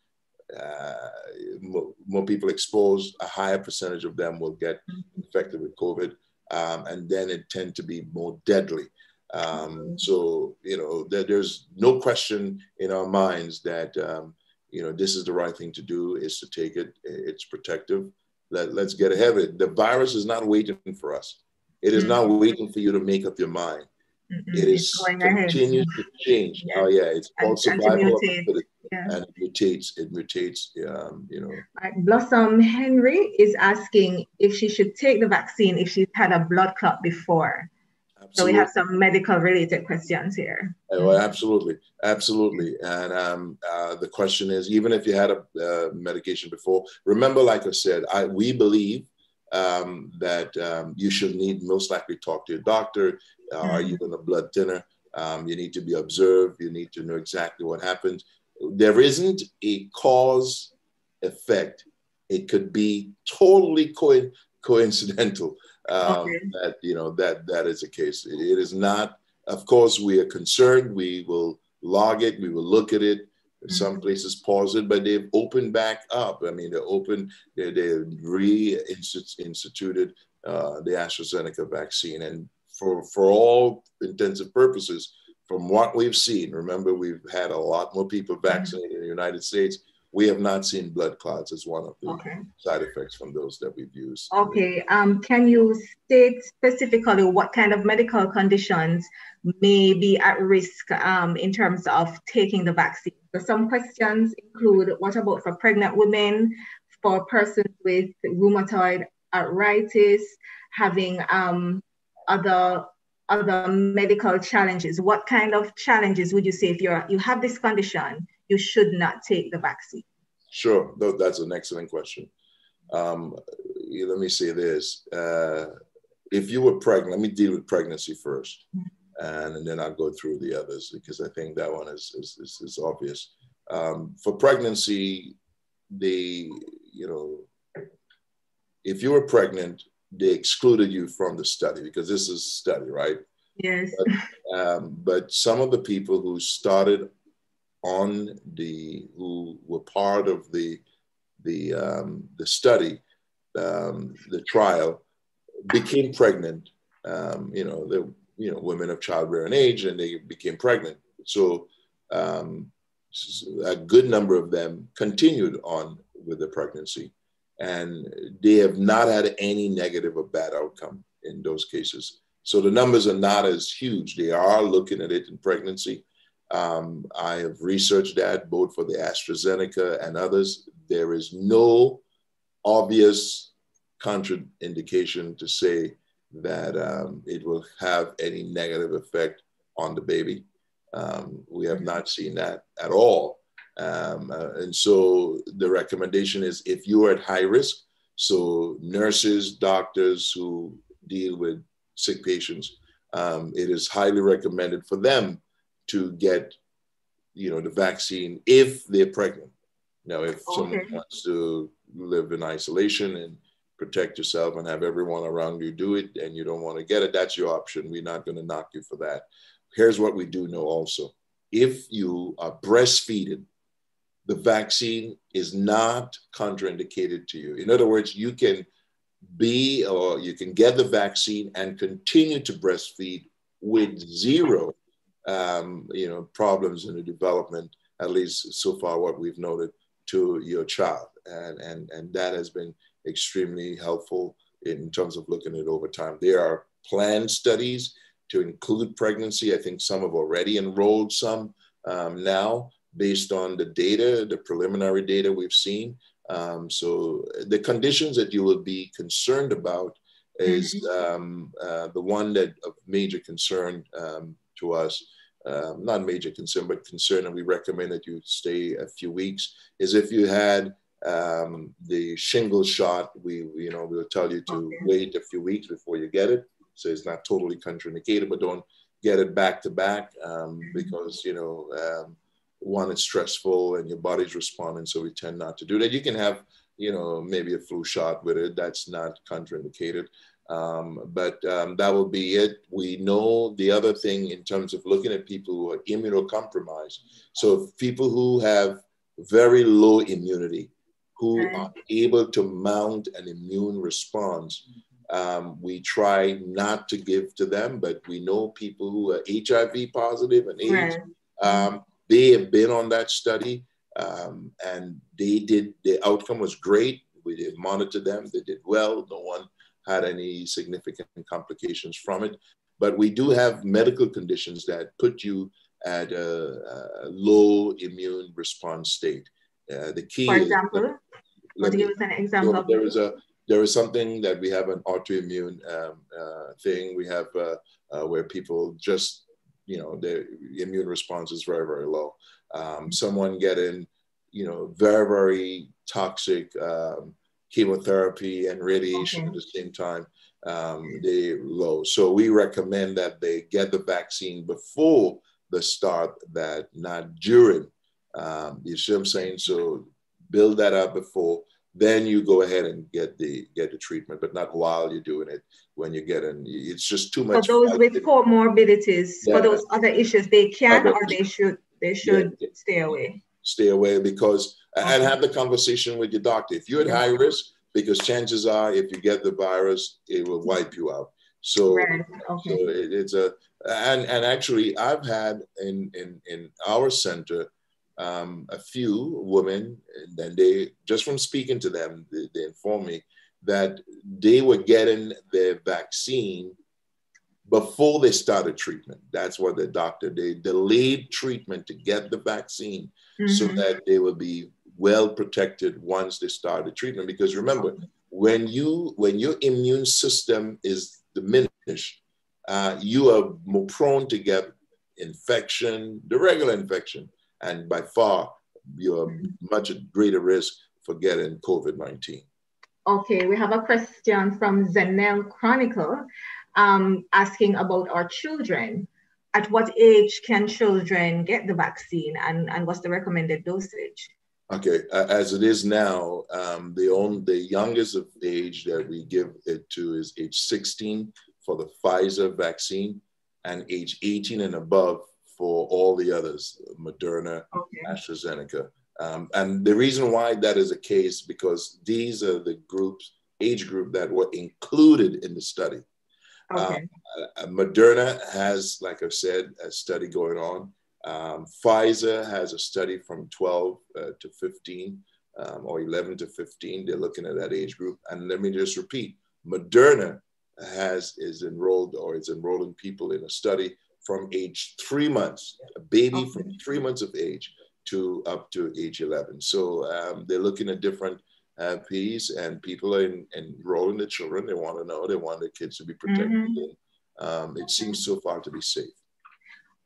more people exposed, a higher percentage of them will get infected with COVID, and then it tend to be more deadly. So, there's no question in our minds that, this is the right thing to do, is to take it. It's protective. Let's get ahead of it. The virus is not waiting for us. It is not waiting for you to make up your mind. It It's is going ahead. continues to change. Yes. Oh yeah, it's called survival of the fittest, Yeah. and it mutates. It mutates. You know. Blossom Henry is asking if she should take the vaccine if she's had a blood clot before. Absolutely. So we have some medical related questions here. Oh, absolutely, absolutely. And the question is, even if you had a medication before, remember, like I said, we believe that you should most likely talk to your doctor. Are you on a blood thinner? You need to be observed. You need to know exactly what happens. There isn't a cause effect. It could be totally coincidental. That is the case. It is not. Of course, we are concerned. We will log it. We will look at it. Some places pause it, but they've opened back up. I mean, they reinstituted the AstraZeneca vaccine. And for all intents and purposes, from what we've seen, remember, we've had a lot more people vaccinated in the United States. We have not seen blood clots as one of the side effects from those that we've used. Okay. Can you state specifically what kind of medical conditions may be at risk in terms of taking the vaccine? So some questions include, what about for pregnant women, for persons with rheumatoid arthritis, having other medical challenges? What kind of challenges would you say if you have this condition, you should not take the vaccine? Sure, that's an excellent question. Let me say this. If you were pregnant, let me deal with pregnancy first, and then I'll go through the others, because I think that one is obvious. For pregnancy, if you were pregnant, they excluded you from the study, because this is a study, right? Yes. But some of the people who started who were part of the study, the trial, became pregnant. Women of childbearing age, and they became pregnant. So a good number of them continued on with the pregnancy, and they have not had any negative or bad outcome in those cases. So the numbers are not as huge. They are looking at it in pregnancy. I have researched that both for the AstraZeneca and others. There is no obvious contraindication to say that it will have any negative effect on the baby. We have not seen that at all. And so the recommendation is, if you are at high risk, so nurses, doctors who deal with sick patients, it is highly recommended for them to get, the vaccine if they're pregnant. Now, if someone wants to live in isolation and protect yourself and have everyone around you do it, and you don't want to get it, that's your option. We're not going to knock you for that. Here's what we do know also. If you are breastfeeding, the vaccine is not contraindicated to you. In other words, you can get the vaccine and continue to breastfeed with zero problems in the development, at least so far what we've noted, to your child. And that has been extremely helpful in terms of looking at it over time. There are planned studies to include pregnancy. I think some have already enrolled some now based on the data, the preliminary data we've seen. So the conditions that you will be concerned about is the one that of major concern to us, not major concern, but concern, and we recommend that you stay a few weeks, is if you had the shingles shot, we'll tell you to wait a few weeks before you get it. So it's not totally contraindicated, but don't get it back to back because, one, it's stressful and your body's responding. So we tend not to do that. You can have, maybe a flu shot with it. That's not contraindicated. But that will be it. We know the other thing in terms of looking at people who are immunocompromised. So people who have very low immunity, who are able to mount an immune response, we try not to give to them, but we know people who are HIV positive and AIDS, they have been on that study, and the outcome was great We did monitor them. They did well. No one had any significant complications from it. But we do have medical conditions that put you at a low immune response state. The key For is, example, would you give us an example? There is something that we have an autoimmune thing. We have where people just, their immune response is very, very low. Someone getting, very, very toxic chemotherapy and radiation at the same time, they're low. So we recommend that they get the vaccine before the start, that not during. You see what I'm saying? So build that up before, then you go ahead and get the treatment, but not while you're doing it. When you get in, it's just too much. For those with comorbidities, for those other issues, they can or they should stay away. Stay away because, and have the conversation with your doctor. If you're at high risk, because chances are if you get the virus, it will wipe you out. So, so it's and actually I've had in our center a few women, and they, just from speaking to them, they informed me that they were getting their vaccine before they started treatment. That's what the doctor, they delayed treatment to get the vaccine so that they will be well protected once they started treatment. Because remember, when your immune system is diminished, you are more prone to get infection, the regular infection, and by far you're much greater risk for getting COVID-19. Okay, we have a question from Zenel Chronicle asking about our children. At what age can children get the vaccine, and what's the recommended dosage? Okay, as it is now, the youngest of age that we give it to is age 16 for the Pfizer vaccine, and age 18 and above for all the others, Moderna, AstraZeneca. And the reason why that is the case, because these are the age group that were included in the study. Moderna has, like I've said, a study going on. Pfizer has a study from 12 to 15 or 11 to 15. They're looking at that age group. And let me just repeat, Moderna is enrolling people in a study from age 3 months, a baby from 3 months of age to up to age 11. So they're looking at different P's, and people are enrolling the children. They want to know, they want their kids to be protected. It seems so far to be safe.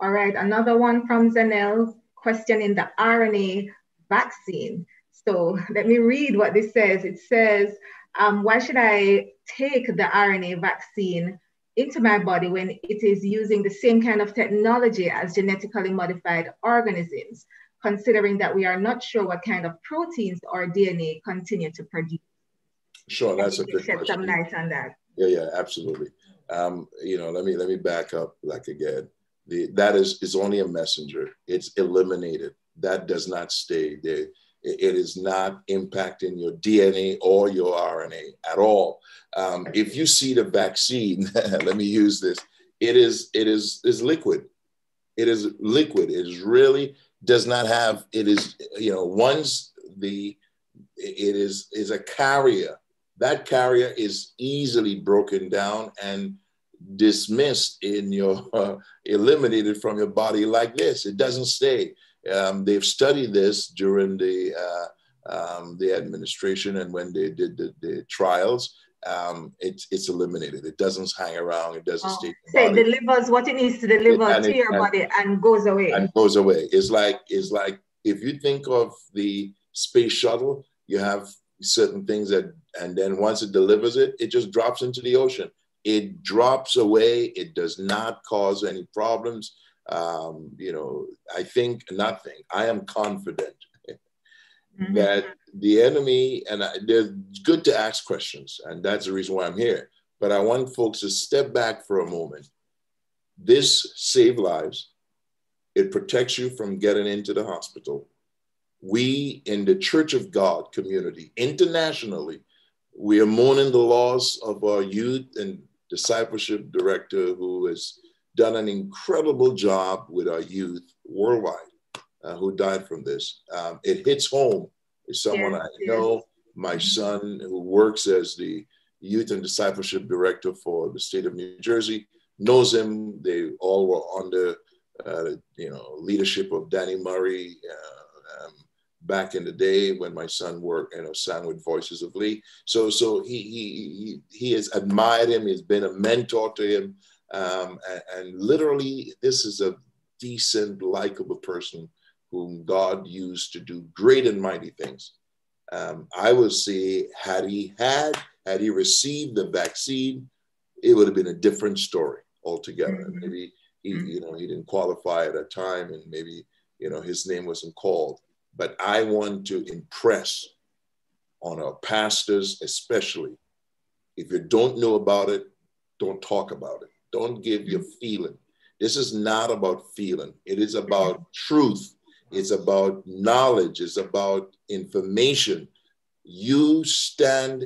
All right, another one from Zanel questioning the RNA vaccine. So let me read what this says. It says, why should I take the RNA vaccine into my body when it is using the same kind of technology as genetically modified organisms, considering that we are not sure what kind of proteins or DNA continue to produce? Sure, that's a good question. Shed some light on that. Yeah, absolutely. Let me back up again. That is only a messenger. It's eliminated. That does not stay there. It is not impacting your DNA or your RNA at all. If you see the vaccine, let me use this. It is liquid. It is liquid. It is really does not have. It is once it is a carrier. That carrier is easily broken down and dismissed in your eliminated from your body like this. It doesn't stay. They've studied this during the administration, and when they did the trials, it's eliminated. It doesn't hang around. It doesn't stay. So it delivers what it needs to deliver to your body and goes away. And goes away. It's like if you think of the space shuttle, you have certain things and then once it delivers it, it just drops into the ocean. It drops away. It does not cause any problems. I think nothing. I am confident that the enemy, and they're good to ask questions, and that's the reason why I'm here. But I want folks to step back for a moment. This saves lives. It protects you from getting into the hospital. We in the Church of God community, internationally, we are mourning the loss of our youth and discipleship director who has done an incredible job with our youth worldwide who died from this. It hits home. It's someone I know. My son, who works as the youth and discipleship director for the state of New Jersey, knows him. They all were under, leadership of Danny Murray back in the day when my son worked, sang with Voices of Lee. So he has admired him. He's been a mentor to him. And literally, this is a decent, likable person whom God used to do great and mighty things. I would say, had he received the vaccine, it would have been a different story altogether. Mm-hmm. Maybe he didn't qualify at a time, and maybe his name wasn't called. But I want to impress on our pastors, especially, if you don't know about it, don't talk about it. Don't give your feeling. This is not about feeling. It is about truth. It's about knowledge. It's about information. You stand,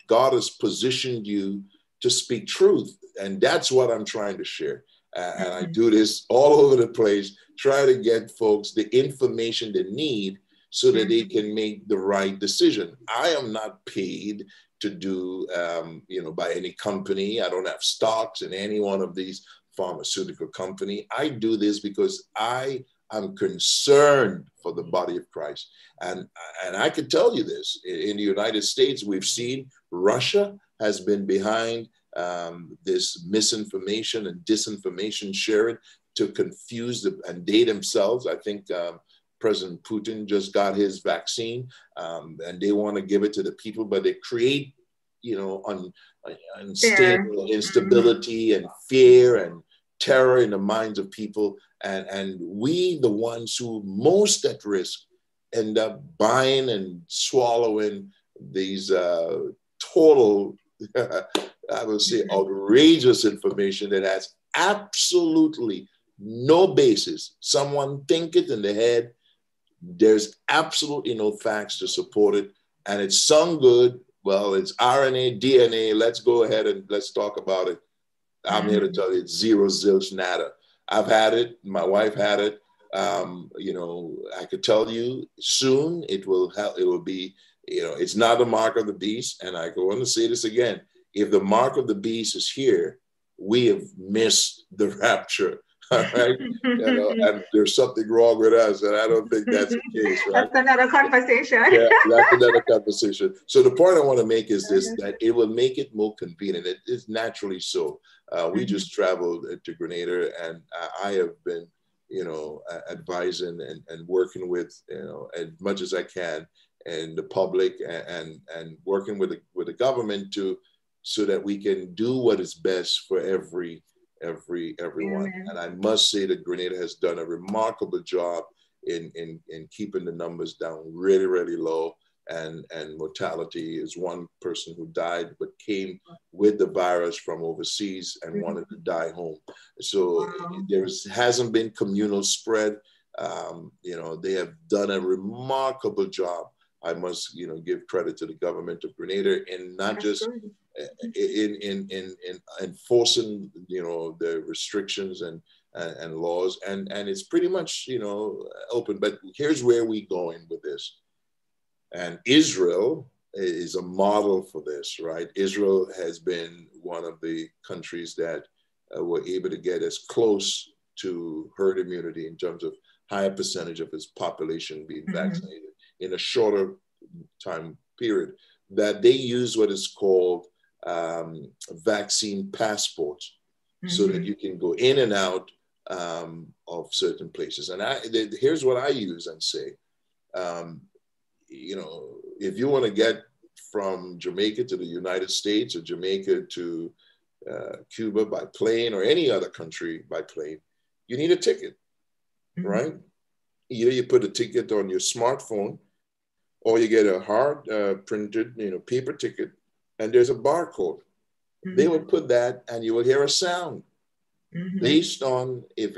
God has positioned you to speak truth. And that's what I'm trying to share. And I do this all over the place, try to get folks the information they need so that they can make the right decision. I am not paid to do, by any company. I don't have stocks in any one of these pharmaceutical company. I do this because I am concerned for the body of Christ. And I can tell you this, in the United States, we've seen Russia has been behind this misinformation and disinformation sharing to confuse and they themselves. I think President Putin just got his vaccine and they want to give it to the people, but they create, unstable instability and fear and terror in the minds of people. And we, the ones who most at risk, end up buying and swallowing these total, I would say, outrageous information that has absolutely no basis. Someone think it in the head. There's absolutely no facts to support it. And it's sung good. Well, it's RNA, DNA. Let's go ahead and let's talk about it. I'm here to tell you it's zero, zilch, nada. I've had it. My wife had it. I could tell you soon it will be, it's not the mark of the beast. And I go on to say this again. If the mark of the beast is here, we have missed the rapture. All right. And there's something wrong with us. And I don't think that's the case. Right? That's another conversation. Yeah, that's another conversation. So the point I want to make is this, that it will make it more convenient. It is naturally so. We just traveled to Grenada, and I have been, advising and working with, as much as I can, and the public and working with the government so that we can do what is best for everyone. And I must say that Grenada has done a remarkable job in keeping the numbers down really, really low. And mortality is one person who died, but came with the virus from overseas and wanted to die home. So there hasn't been communal spread. They have done a remarkable job. I must, give credit to the government of Grenada in not just in enforcing, the restrictions and laws, and it's pretty much, open. But here's where we're going with this. And Israel is a model for this, right? Israel has been one of the countries that were able to get as close to herd immunity in terms of higher percentage of its population being vaccinated in a shorter time period, that they use what is called vaccine passports, so that you can go in and out of certain places. And here's what I use and say, if you want to get from Jamaica to the United States or Jamaica to Cuba by plane or any other country by plane, you need a ticket, right? Either you put a ticket on your smartphone or you get a hard printed, paper ticket, and there's a barcode. They will put that and you will hear a sound based on if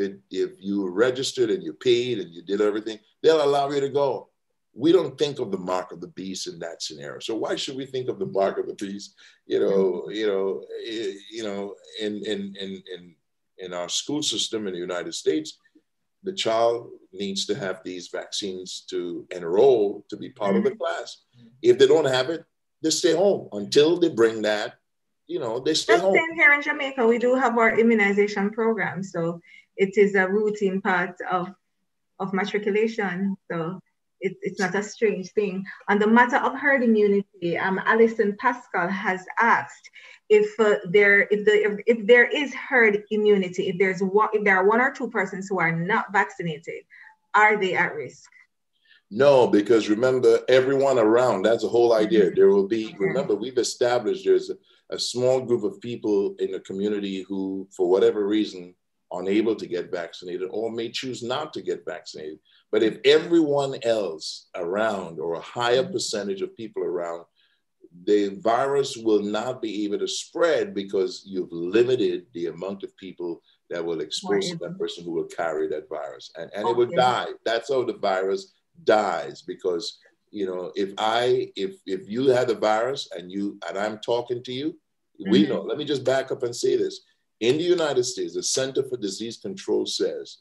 you registered and you paid and you did everything, they'll allow you to go. We don't think of the mark of the beast in that scenario. So why should we think of the mark of the beast? In our school system in the United States, the child needs to have these vaccines to enroll to be part of the class. If they don't have it, they stay home until they bring that, they stay home. Same here in Jamaica. We do have our immunization program. So it is a routine part of matriculation. So it's not a strange thing. On the matter of herd immunity, Alison Pascal has asked if there is herd immunity, if there are 1 or 2 persons who are not vaccinated, are they at risk? No, because remember, everyone around, that's the whole idea. There will be, remember, we've established there's a small group of people in the community who, for whatever reason, unable to get vaccinated or may choose not to get vaccinated. But if everyone else around, or a higher percentage of people around, the virus will not be able to spread because you've limited the amount of people that will expose to that person who will carry that virus. And it will die. That's how the virus dies, because if you had the virus and I'm talking to you, we know. Let me just back up and say this. In the United States, the Center for Disease Control says,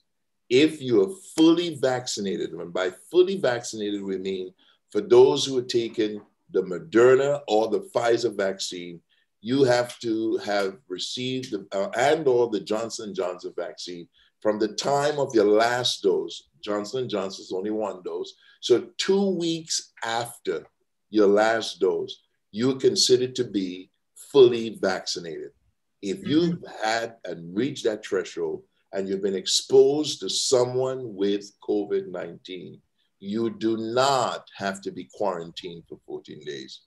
if you are fully vaccinated, and by fully vaccinated, we mean for those who are taking the Moderna or the Pfizer vaccine, you have to have received and or the Johnson & Johnson vaccine from the time of your last dose. Johnson & Johnson is only 1 dose. So 2 weeks after your last dose, you are considered to be fully vaccinated. If you've had and reached that threshold and you've been exposed to someone with COVID-19, you do not have to be quarantined for 14 days.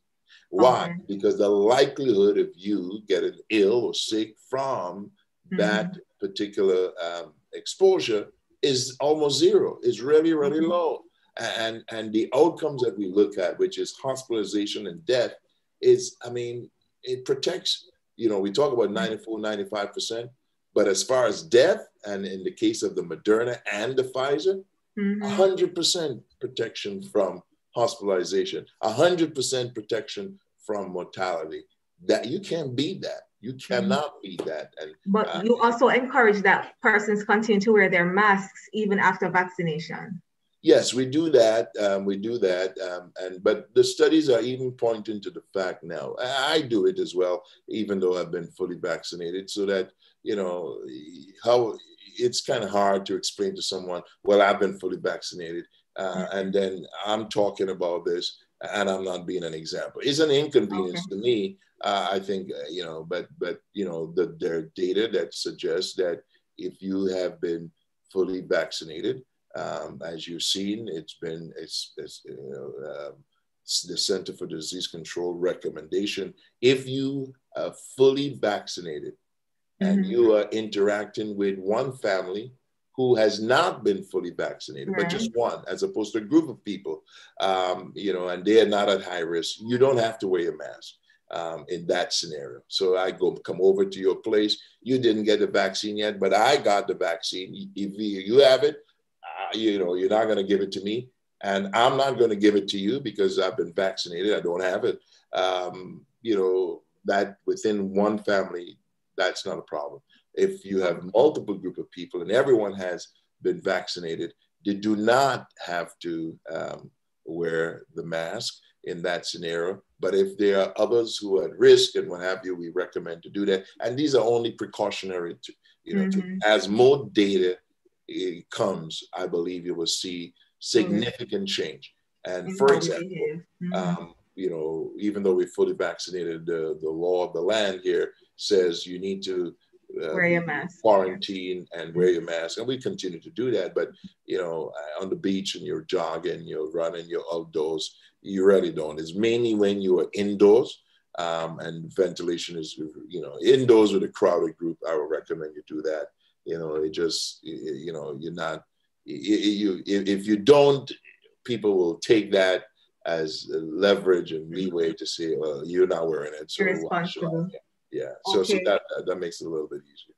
Why? Because the likelihood of you getting ill or sick from that particular exposure is almost zero. It's really, really low. And the outcomes that we look at, which is hospitalization and death, is, it protects, we talk about 94, 95%, but as far as death, and in the case of the Moderna and the Pfizer, 100% protection from hospitalization, 100% protection from mortality. That you can't beat that. You cannot beat that. But you also encourage that persons continue to wear their masks even after vaccination. Yes, we do that. But the studies are even pointing to the fact now. I do it as well, even though I've been fully vaccinated, so that how it's kind of hard to explain to someone, well, I've been fully vaccinated, and then I'm talking about this, and I'm not being an example. It's an inconvenience to me. I think but there are data that suggests that if you have been fully vaccinated, as you've seen, the Center for Disease Control recommendation, if you are fully vaccinated and you are interacting with one family who has not been fully vaccinated, but just one, as opposed to a group of people, and they are not at high risk, you don't have to wear a mask. In that scenario. So I come over to your place. You didn't get the vaccine yet, but I got the vaccine. If you have it, you're not going to give it to me, and I'm not going to give it to you because I've been vaccinated. I don't have it. That within one family, that's not a problem. If you have multiple group of people and everyone has been vaccinated, they do not have to wear the mask in that scenario. But if there are others who are at risk and what have you, we recommend to do that. And these are only precautionary, as more data comes, I believe you will see significant change. And for example, even though we're fully vaccinated, the law of the land here says you need to wear your mask, quarantine and wear your mask. And we continue to do that. But, on the beach and you're jogging, you're running, you're outdoors, you really don't. It's mainly when you are indoors and ventilation is, indoors with a crowded group, I would recommend you do that. You're not, if you don't, people will take that as leverage and leeway to say, well, you're not wearing it. So responsible. Yeah. So that makes it a little bit easier.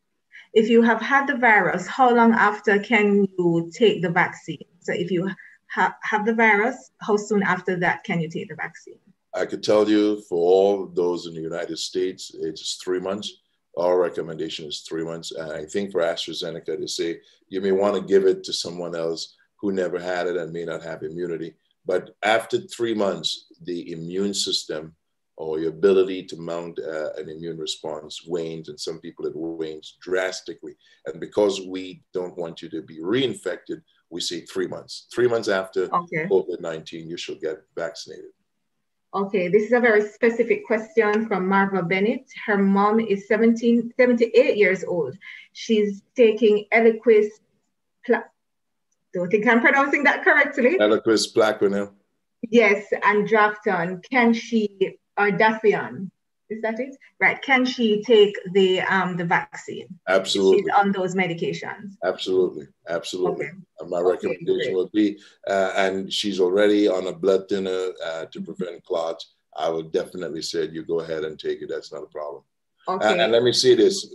If you have had the virus, how long after can you take the vaccine? So if you have the virus, how soon after that can you take the vaccine? I could tell you for all those in the United States, it's 3 months. Our recommendation is 3 months. And I think for AstraZeneca, they say you may want to give it to someone else who never had it and may not have immunity. But after 3 months, the immune system or your ability to mount an immune response wanes, and some people it wanes drastically. And because we don't want you to be reinfected, we say 3 months. 3 months after COVID-19, you should get vaccinated. Okay, this is a very specific question from Marva Bennett. Her mom is 78 years old. She's taking Eliquis, don't think I'm pronouncing that correctly. Eliquis, Plaquenil. Yes, and Drafton. Can she, or Dafion, is that it? Right, can she take the vaccine? Absolutely. She's on those medications. Absolutely, absolutely. Okay. My recommendation would be, and she's already on a blood thinner to prevent clots. I would definitely say you go ahead and take it. That's not a problem. Okay. And let me say this,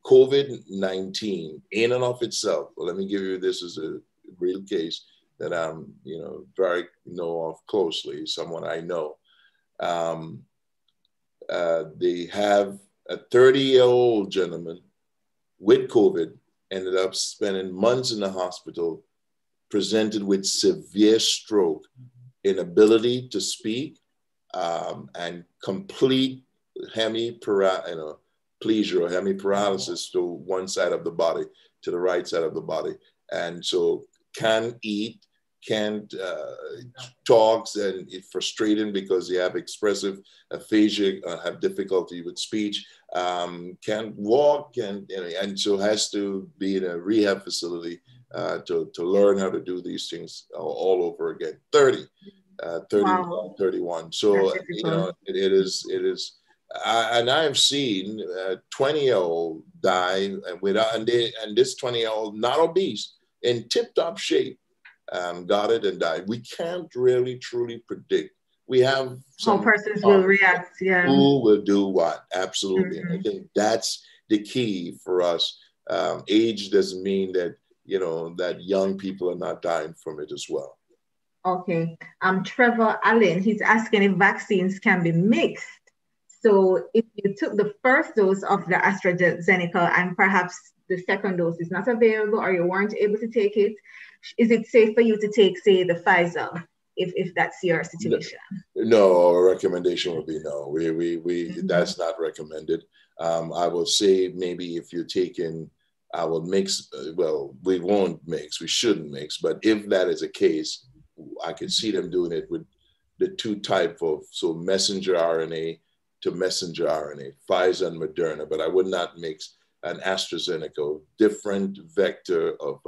COVID-19 in and of itself, well, let me give you this as a real case that I'm, very know of closely, someone I know. They have a 30-year-old gentleman with COVID, ended up spending months in the hospital, presented with severe stroke, inability to speak, and complete hemiplegia or hemiparalysis to one side of the body, to the right side of the body. And so can't eat, can't talk, and it's frustrating because they have expressive aphasia, have difficulty with speech, can't walk, and so has to be in a rehab facility to learn how to do these things all over again. 31. So, it is, and I've seen 20-year-old die and this 20-year-old, not obese, in tip-top shape, got it and died. We can't really truly predict. We have some how persons will react. Yeah. Who will do what? Absolutely. And I think that's the key for us. Age doesn't mean that, that young people are not dying from it as well. Okay. Trevor Allen, he's asking if vaccines can be mixed. So if you took the first dose of the AstraZeneca and perhaps the second dose is not available or you weren't able to take it, is it safe for you to take, say, the Pfizer, if that's your situation? No, our recommendation would be no. That's not recommended. I will say maybe if you're taking, I will mix, well, we won't mix, we shouldn't mix, but if that is the case, I could see them doing it with the two type of, so messenger RNA to messenger RNA, Pfizer and Moderna, but I would not mix an AstraZeneca, different vector of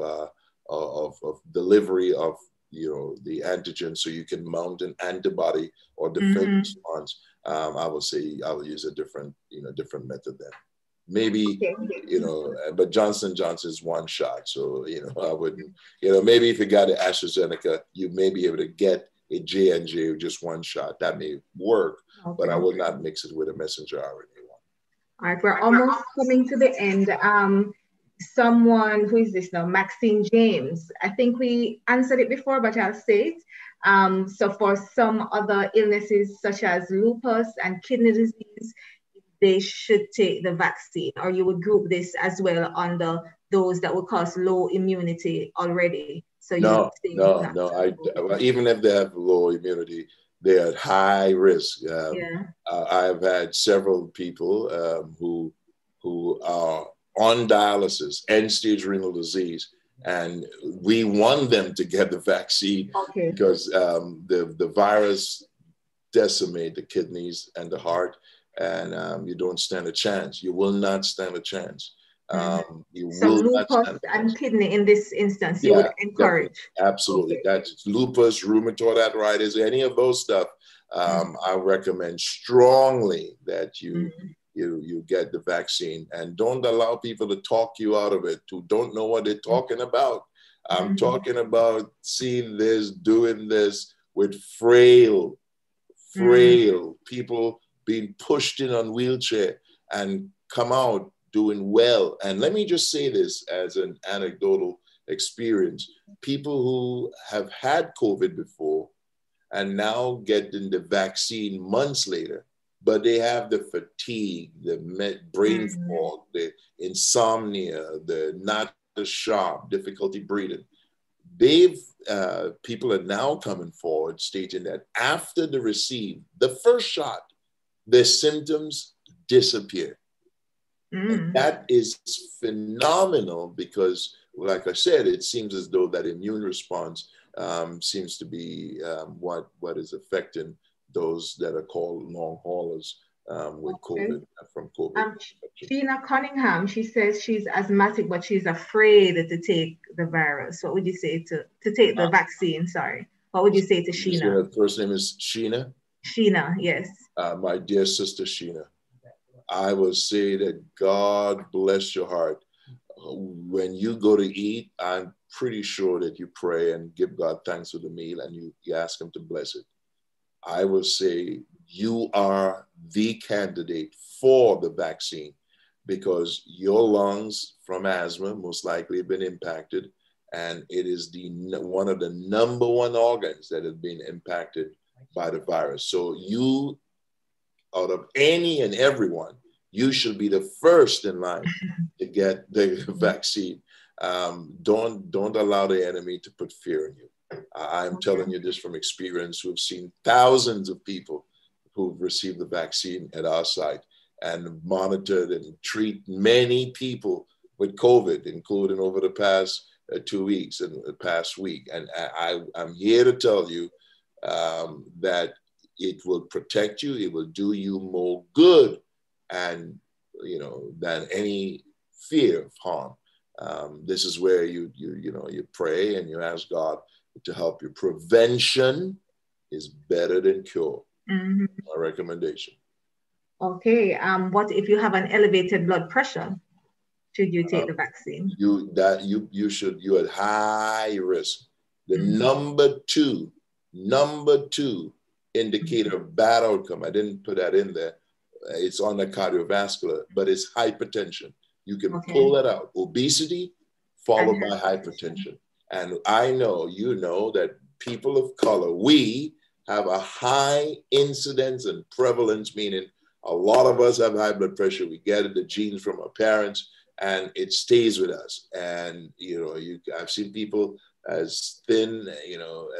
delivery of the antigen, so you can mount an antibody or defense response. I will say I will use a different method then. Maybe but Johnson & Johnson is one shot, so I wouldn't. Maybe if you got an AstraZeneca, you may be able to get a J&J with just one shot. That may work, but I would not mix it with a messenger RNA one. All right, we're almost coming to the end. Someone, who is this now? Maxine James. I think we answered it before, but I'll say it. So for some other illnesses such as lupus and kidney disease, they should take the vaccine, or you would group this as well under those that would cause low immunity already. So no. Even if they have low immunity, they're at high risk. I've had several people who are on dialysis, end-stage renal disease, and we want them to get the vaccine because the virus decimates the kidneys and the heart, and you don't stand a chance. You will not stand a chance. So lupus and kidney in this instance, you would encourage? Absolutely. That's lupus, rheumatoid arthritis, any of those stuff. I recommend strongly that you get the vaccine, and don't allow people to talk you out of it who don't know what they're talking about. I'm talking about seeing this, doing this with frail people being pushed in on wheelchair and come out doing well. And let me just say this as an anecdotal experience. People who have had COVID before and now getting the vaccine months later, but they have the fatigue, the brain fog, the insomnia, the not as sharp, difficulty breathing. People are now coming forward stating that after they receive the first shot, their symptoms disappear. And that is phenomenal because, like I said, it seems as though that immune response seems to be what is affecting those that are called long haulers with COVID, from COVID. Sheena Cunningham, she says she's asthmatic, but she's afraid to take the virus. What would you say to take the vaccine? Sorry. What would you say to Sheena? Her first name is Sheena? Sheena, yes. My dear sister Sheena, I will say that God bless your heart. When you go to eat, I'm pretty sure that you pray and give God thanks for the meal and you ask him to bless it. I will say you are the candidate for the vaccine because your lungs from asthma most likely have been impacted, and it is one of the number one organs that has been impacted by the virus. So you, out of any and everyone, you should be the first in line to get the vaccine. Don't allow the enemy to put fear in you. I'm telling you this from experience. We've seen thousands of people who've received the vaccine at our site and monitored and treat many people with COVID, including over the past 2 weeks and the past week. And I'm here to tell you that it will protect you. It will do you more good and than any fear of harm. This is where you pray and you ask God to help you. Prevention is better than cure. My recommendation. Okay. What if you have an elevated blood pressure? Should you take the vaccine? You're at high risk. The number two indicator of bad outcome, I didn't put that in there, it's on the cardiovascular, but it's hypertension. You can pull that out. Obesity followed by hypertension. And I know, that people of color, we have a high incidence and prevalence, meaning a lot of us have high blood pressure. We get it, the genes from our parents, and it stays with us. And, I've seen people as thin,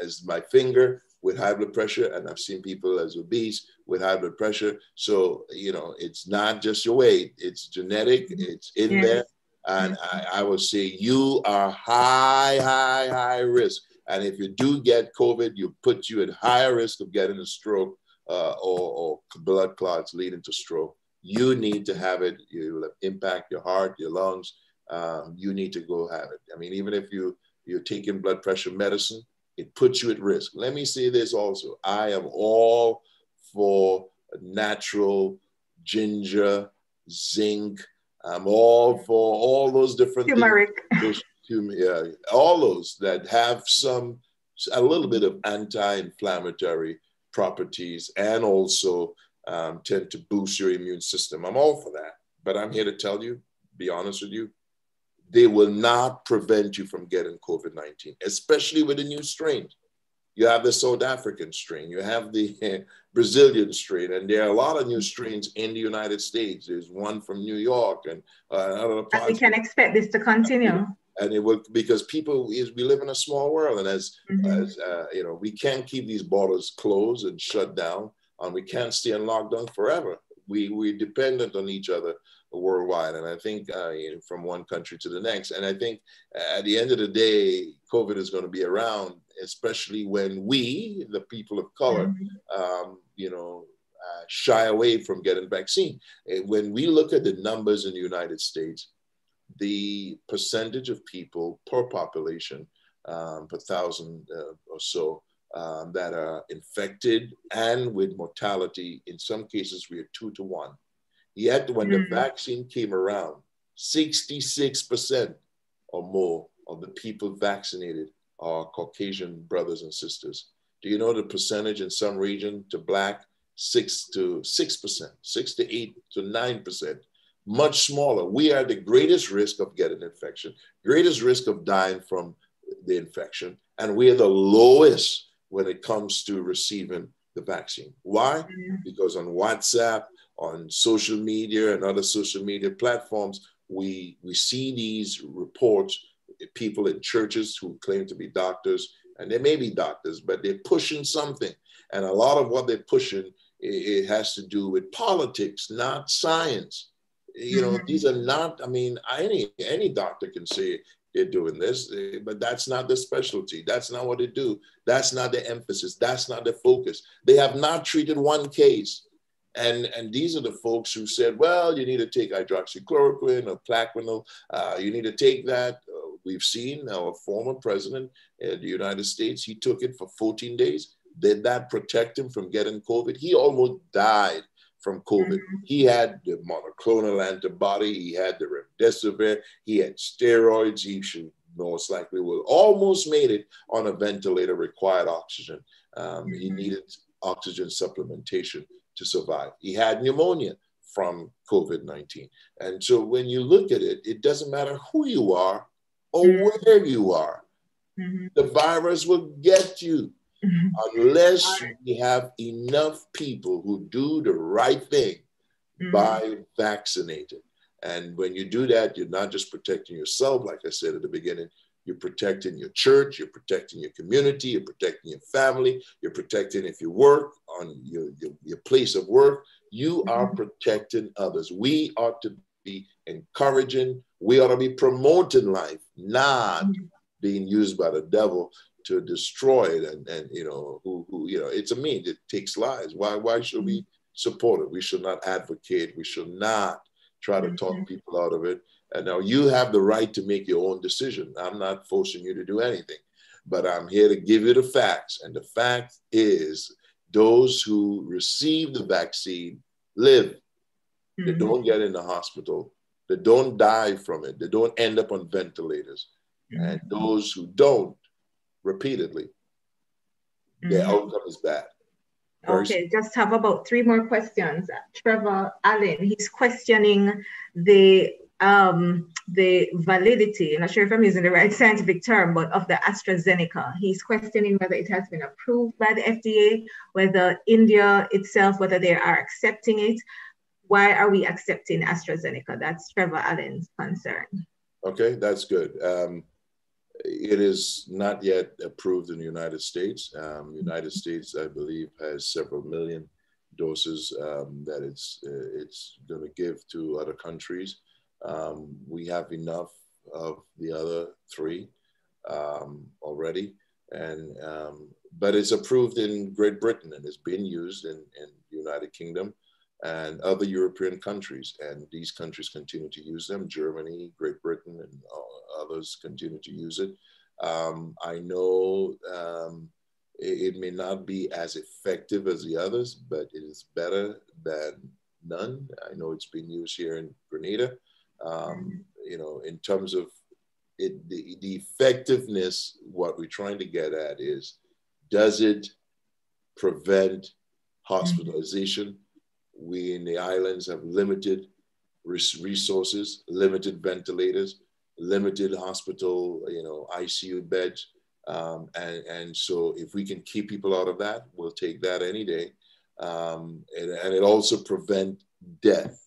as my finger with high blood pressure, and I've seen people as obese with high blood pressure. So, it's not just your weight, it's genetic, it's in there. And I will say you are high risk. And if you do get COVID, you put you at higher risk of getting a stroke or blood clots leading to stroke. You need to have it. You will impact your heart, your lungs. You need to go have it. I mean, even if you're taking blood pressure medicine, it puts you at risk. Let me say this also. I am all for natural ginger, zinc. I'm all for all those different things. All those that have a little bit of anti-inflammatory properties and also tend to boost your immune system. I'm all for that. But I'm here to tell you, be honest with you, they will not prevent you from getting COVID-19, especially with the new strains. You have the South African strain, you have the Brazilian strain, and there are a lot of new strains in the United States. There's one from New York and other parts. We can expect this to continue. And it will, because we live in a small world, and as we can't keep these borders closed and shut down, and we can't stay in lockdown forever. We're dependent on each other worldwide, and I think from one country to the next. And I think at the end of the day, COVID is going to be around, especially when we, the people of color, shy away from getting vaccine. When we look at the numbers in the United States, the percentage of people per population, per thousand or so, that are infected and with mortality, in some cases, we are 2 to 1. Yet when the vaccine came around, 66% or more of the people vaccinated are Caucasian brothers and sisters. Do you know the percentage in some region to Black? 6 to 8 to 9%. Much smaller. We are the greatest risk of getting infection, greatest risk of dying from the infection, and we are the lowest when it comes to receiving the vaccine. Why? Because on WhatsApp, on social media and other social media platforms, we see these reports, people in churches who claim to be doctors, and they may be doctors, but they're pushing something. And a lot of what they're pushing, it has to do with politics, not science. You know, these are not, I mean, any doctor can say they're doing this, but that's not their specialty. That's not what they do. That's not their emphasis. That's not their focus. They have not treated one case. And these are the folks who said, well, you need to take hydroxychloroquine or Plaquenil. You need to take that. We've seen our former president of the United States, he took it for 14 days. Did that protect him from getting COVID? He almost died from COVID. He had the monoclonal antibody, he had the remdesivir, he had steroids, he should most likely will almost made it on a ventilator, required oxygen. He needed oxygen supplementation to survive. He had pneumonia from COVID-19. And so when you look at it, it doesn't matter who you are or where you are. The virus will get you. Unless we have enough people who do the right thing by vaccinating. And when you do that, you're not just protecting yourself, like I said at the beginning, you're protecting your church, you're protecting your community, you're protecting your family, you're protecting if you work on your place of work, you are protecting others. We ought to be encouraging, we ought to be promoting life, not being used by the devil to destroy it. And you know, it's a means, it takes lives. Why should we support it? We should not advocate. We should not try to talk people out of it. And now you have the right to make your own decision. I'm not forcing you to do anything, but I'm here to give you the facts. And the fact is those who receive the vaccine live. They don't get in the hospital. They don't die from it. They don't end up on ventilators. And those who don't, repeatedly, their outcome is bad. Okay, just have about 3 more questions. Trevor Allen, he's questioning the validity, I'm not sure if I'm using the right scientific term, but of the AstraZeneca. He's questioning whether it has been approved by the FDA, whether India itself, whether they are accepting it. Why are we accepting AstraZeneca? That's Trevor Allen's concern. Okay, that's good. It is not yet approved in the United States. United States, I believe, has several million doses that it's going to give to other countries. We have enough of the other 3 already, but it's approved in Great Britain and it's being used in the United Kingdom and other European countries. And these countries continue to use them. Germany, Great Britain, and others continue to use it. I know it may not be as effective as the others, but it is better than none. I know it's been used here in Grenada. You know, in terms of it, the effectiveness, what we're trying to get at is, does it prevent hospitalization? We in the islands have limited resources, limited ventilators, limited hospital, ICU beds. And so if we can keep people out of that, we'll take that any day. And it also prevent death.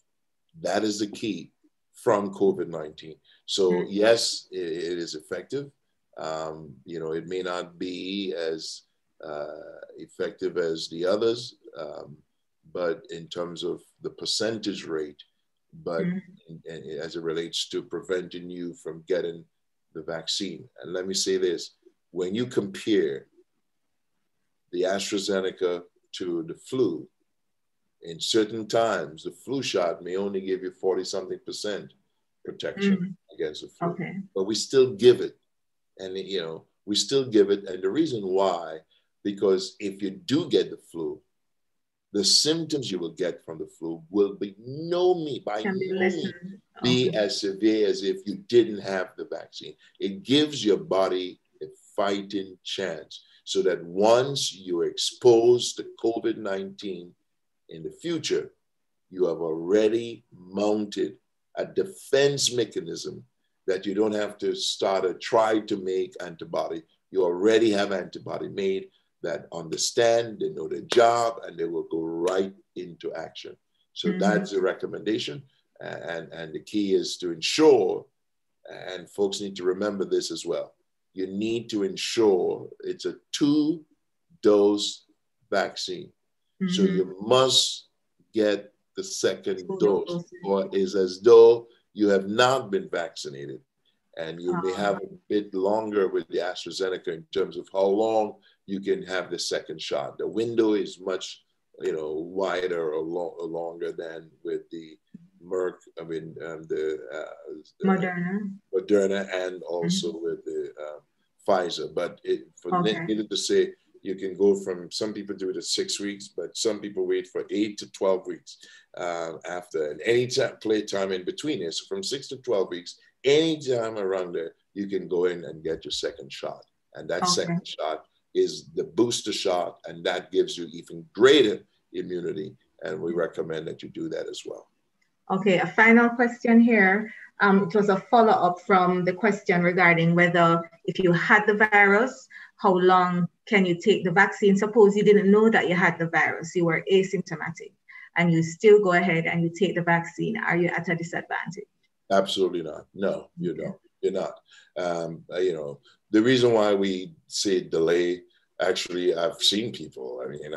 That is the key from COVID-19. So yes, it is effective. It may not be as effective as the others, but in terms of the percentage rate, but as it relates to preventing you from getting the vaccine. And let me say this, when you compare the AstraZeneca to the flu, in certain times, the flu shot may only give you 40-something% protection against the flu, but we still give it. And, we still give it. And the reason why, because if you do get the flu, the symptoms you will get from the flu will be be as severe as if you didn't have the vaccine. It gives your body a fighting chance so that once you're exposed to COVID-19 in the future, you have already mounted a defense mechanism that you don't have to try to make antibody. You already have antibody made. that understand, they know their job, and they will go right into action. So that's the recommendation. And the key is to ensure, and folks need to remember this as well, you need to ensure it's a 2-dose vaccine. So you must get the second dose, or it's as though you have not been vaccinated. And you may have a bit longer with the AstraZeneca in terms of how long you can have the second shot. The window is much, wider or longer than with the Merck, the Moderna, and also with the Pfizer. But needless to say, you can go from, some people do it at 6 weeks, but some people wait for 8 to 12 weeks after, and any time in between it. So from 6 to 12 weeks, any time around there, you can go in and get your second shot. And that second shot is the booster shot, and that gives you even greater immunity. And we recommend that you do that as well. Okay, a final question here. It was a follow-up from the question regarding whether if you had the virus, how long can you take the vaccine? Suppose you didn't know that you had the virus, you were asymptomatic, and you still go ahead and you take the vaccine. Are you at a disadvantage? Absolutely not. No, you don't. You're not. The reason why we say delay, actually, I've seen people. I mean,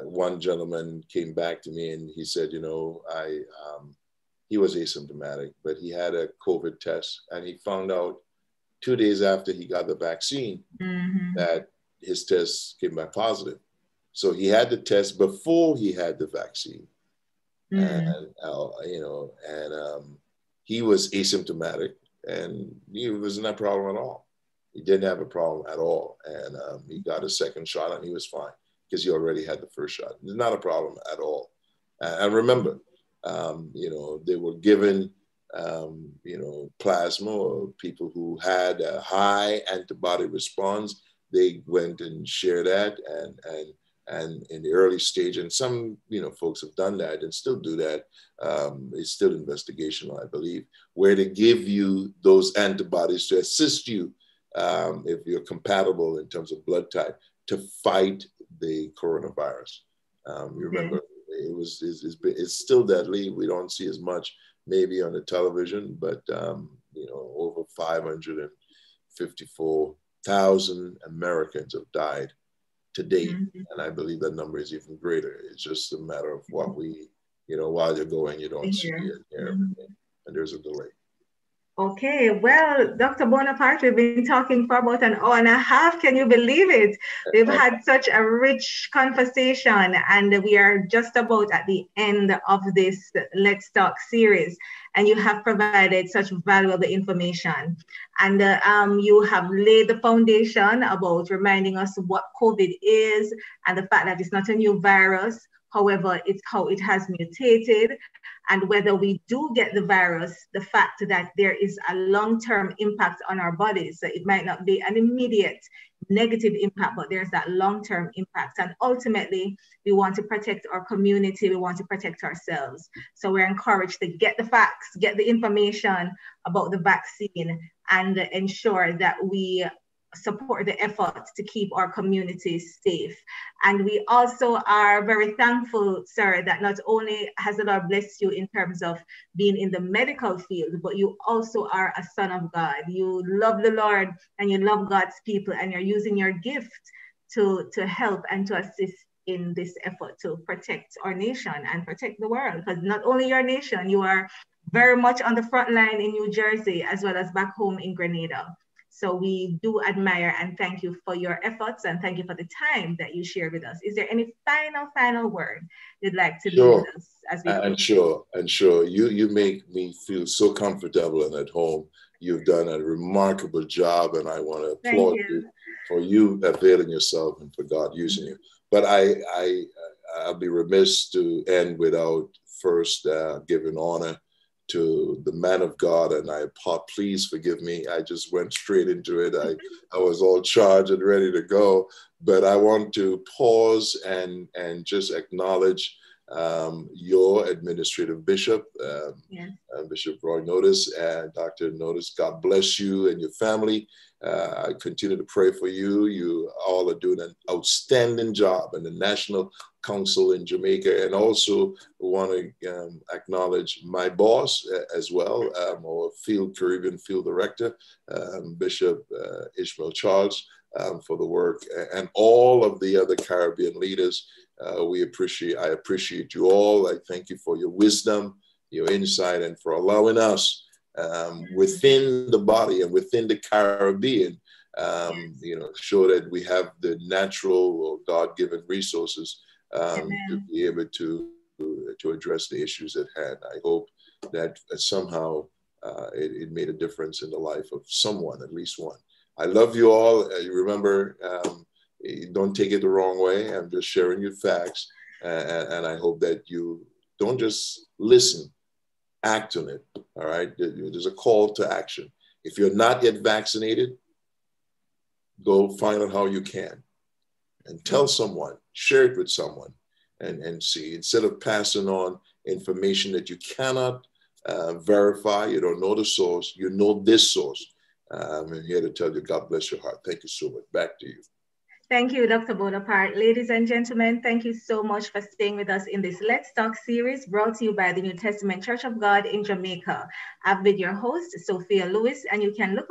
one gentleman came back to me and he said, he was asymptomatic, but he had a COVID test, and he found out 2 days after he got the vaccine that his test came back positive. So he had the test before he had the vaccine. And he was asymptomatic, and he wasn't a problem at all. He didn't have a problem at all. And he got a second shot and he was fine because he already had the first shot. It's not a problem at all. And remember, they were given, plasma, or people who had a high antibody response. They went and shared that, and in the early stage, and some, folks have done that and still do that. It's still investigational, I believe, where they give you those antibodies to assist you if you're compatible in terms of blood type to fight the coronavirus. Remember, it's still deadly. We don't see as much maybe on the television, but over 554,000 Americans have died to date, and I believe that number is even greater. It's just a matter of what we, while you're going, you don't see it, and there's a delay. Okay, well, Dr. Bonaparte, we've been talking for about an hour and a half. Can you believe it? We've had such a rich conversation, and we are just about at the end of this Let's Talk series. And you have provided such valuable information. And you have laid the foundation about reminding us what COVID is and the fact that it's not a new virus. However, it's how it has mutated, and whether we do get the virus, the fact that there is a long-term impact on our bodies. So it might not be an immediate negative impact, but there's that long-term impact. And ultimately, we want to protect our community. We want to protect ourselves. So we're encouraged to get the facts, get the information about the vaccine, and ensure that we support the efforts to keep our communities safe. And we also are very thankful, sir, that not only has the Lord blessed you in terms of being in the medical field, but you also are a son of God. You love the Lord and you love God's people, and you're using your gift to help and to assist in this effort to protect our nation and protect the world. Because not only your nation, you are very much on the front line in New Jersey, as well as back home in Grenada. So we do admire and thank you for your efforts, and thank you for the time that you share with us. Is there any final word you'd like to leave with us as we go? And sure. You make me feel so comfortable and at home. You've done a remarkable job, and I want to applaud you for you availing yourself and for God using you. But I'll be remiss to end without first giving honor to the man of God, and please forgive me. I just went straight into it. I was all charged and ready to go, but I want to pause and just acknowledge your administrative bishop, Yes. Bishop Roy Notice and Dr. Notice. God bless you and your family. I continue to pray for you. You all are doing an outstanding job in the National Council in Jamaica. And also want to acknowledge my boss as well, our Caribbean Field Director, Bishop Ishmael Charles, for the work, and all of the other Caribbean leaders. I appreciate you all. I thank you for your wisdom, your insight, and for allowing us within the body and within the Caribbean, show that we have the natural or God-given resources to be able to address the issues at hand. I hope that somehow it made a difference in the life of someone, at least one. I love you all. Remember, don't take it the wrong way. I'm just sharing you facts. And I hope that you don't just listen, act on it. All right. There's a call to action. If you're not yet vaccinated, go find out how you can and tell someone, share it with someone and see, instead of passing on information that you cannot verify, you don't know the source, you know this source. I'm here to tell you, God bless your heart. Thank you so much. Back to you. Thank you, Dr. Bonaparte. Ladies and gentlemen, thank you so much for staying with us in this Let's Talk series brought to you by the New Testament Church of God in Jamaica. I've been your host, Sophia Lewis, and you can look up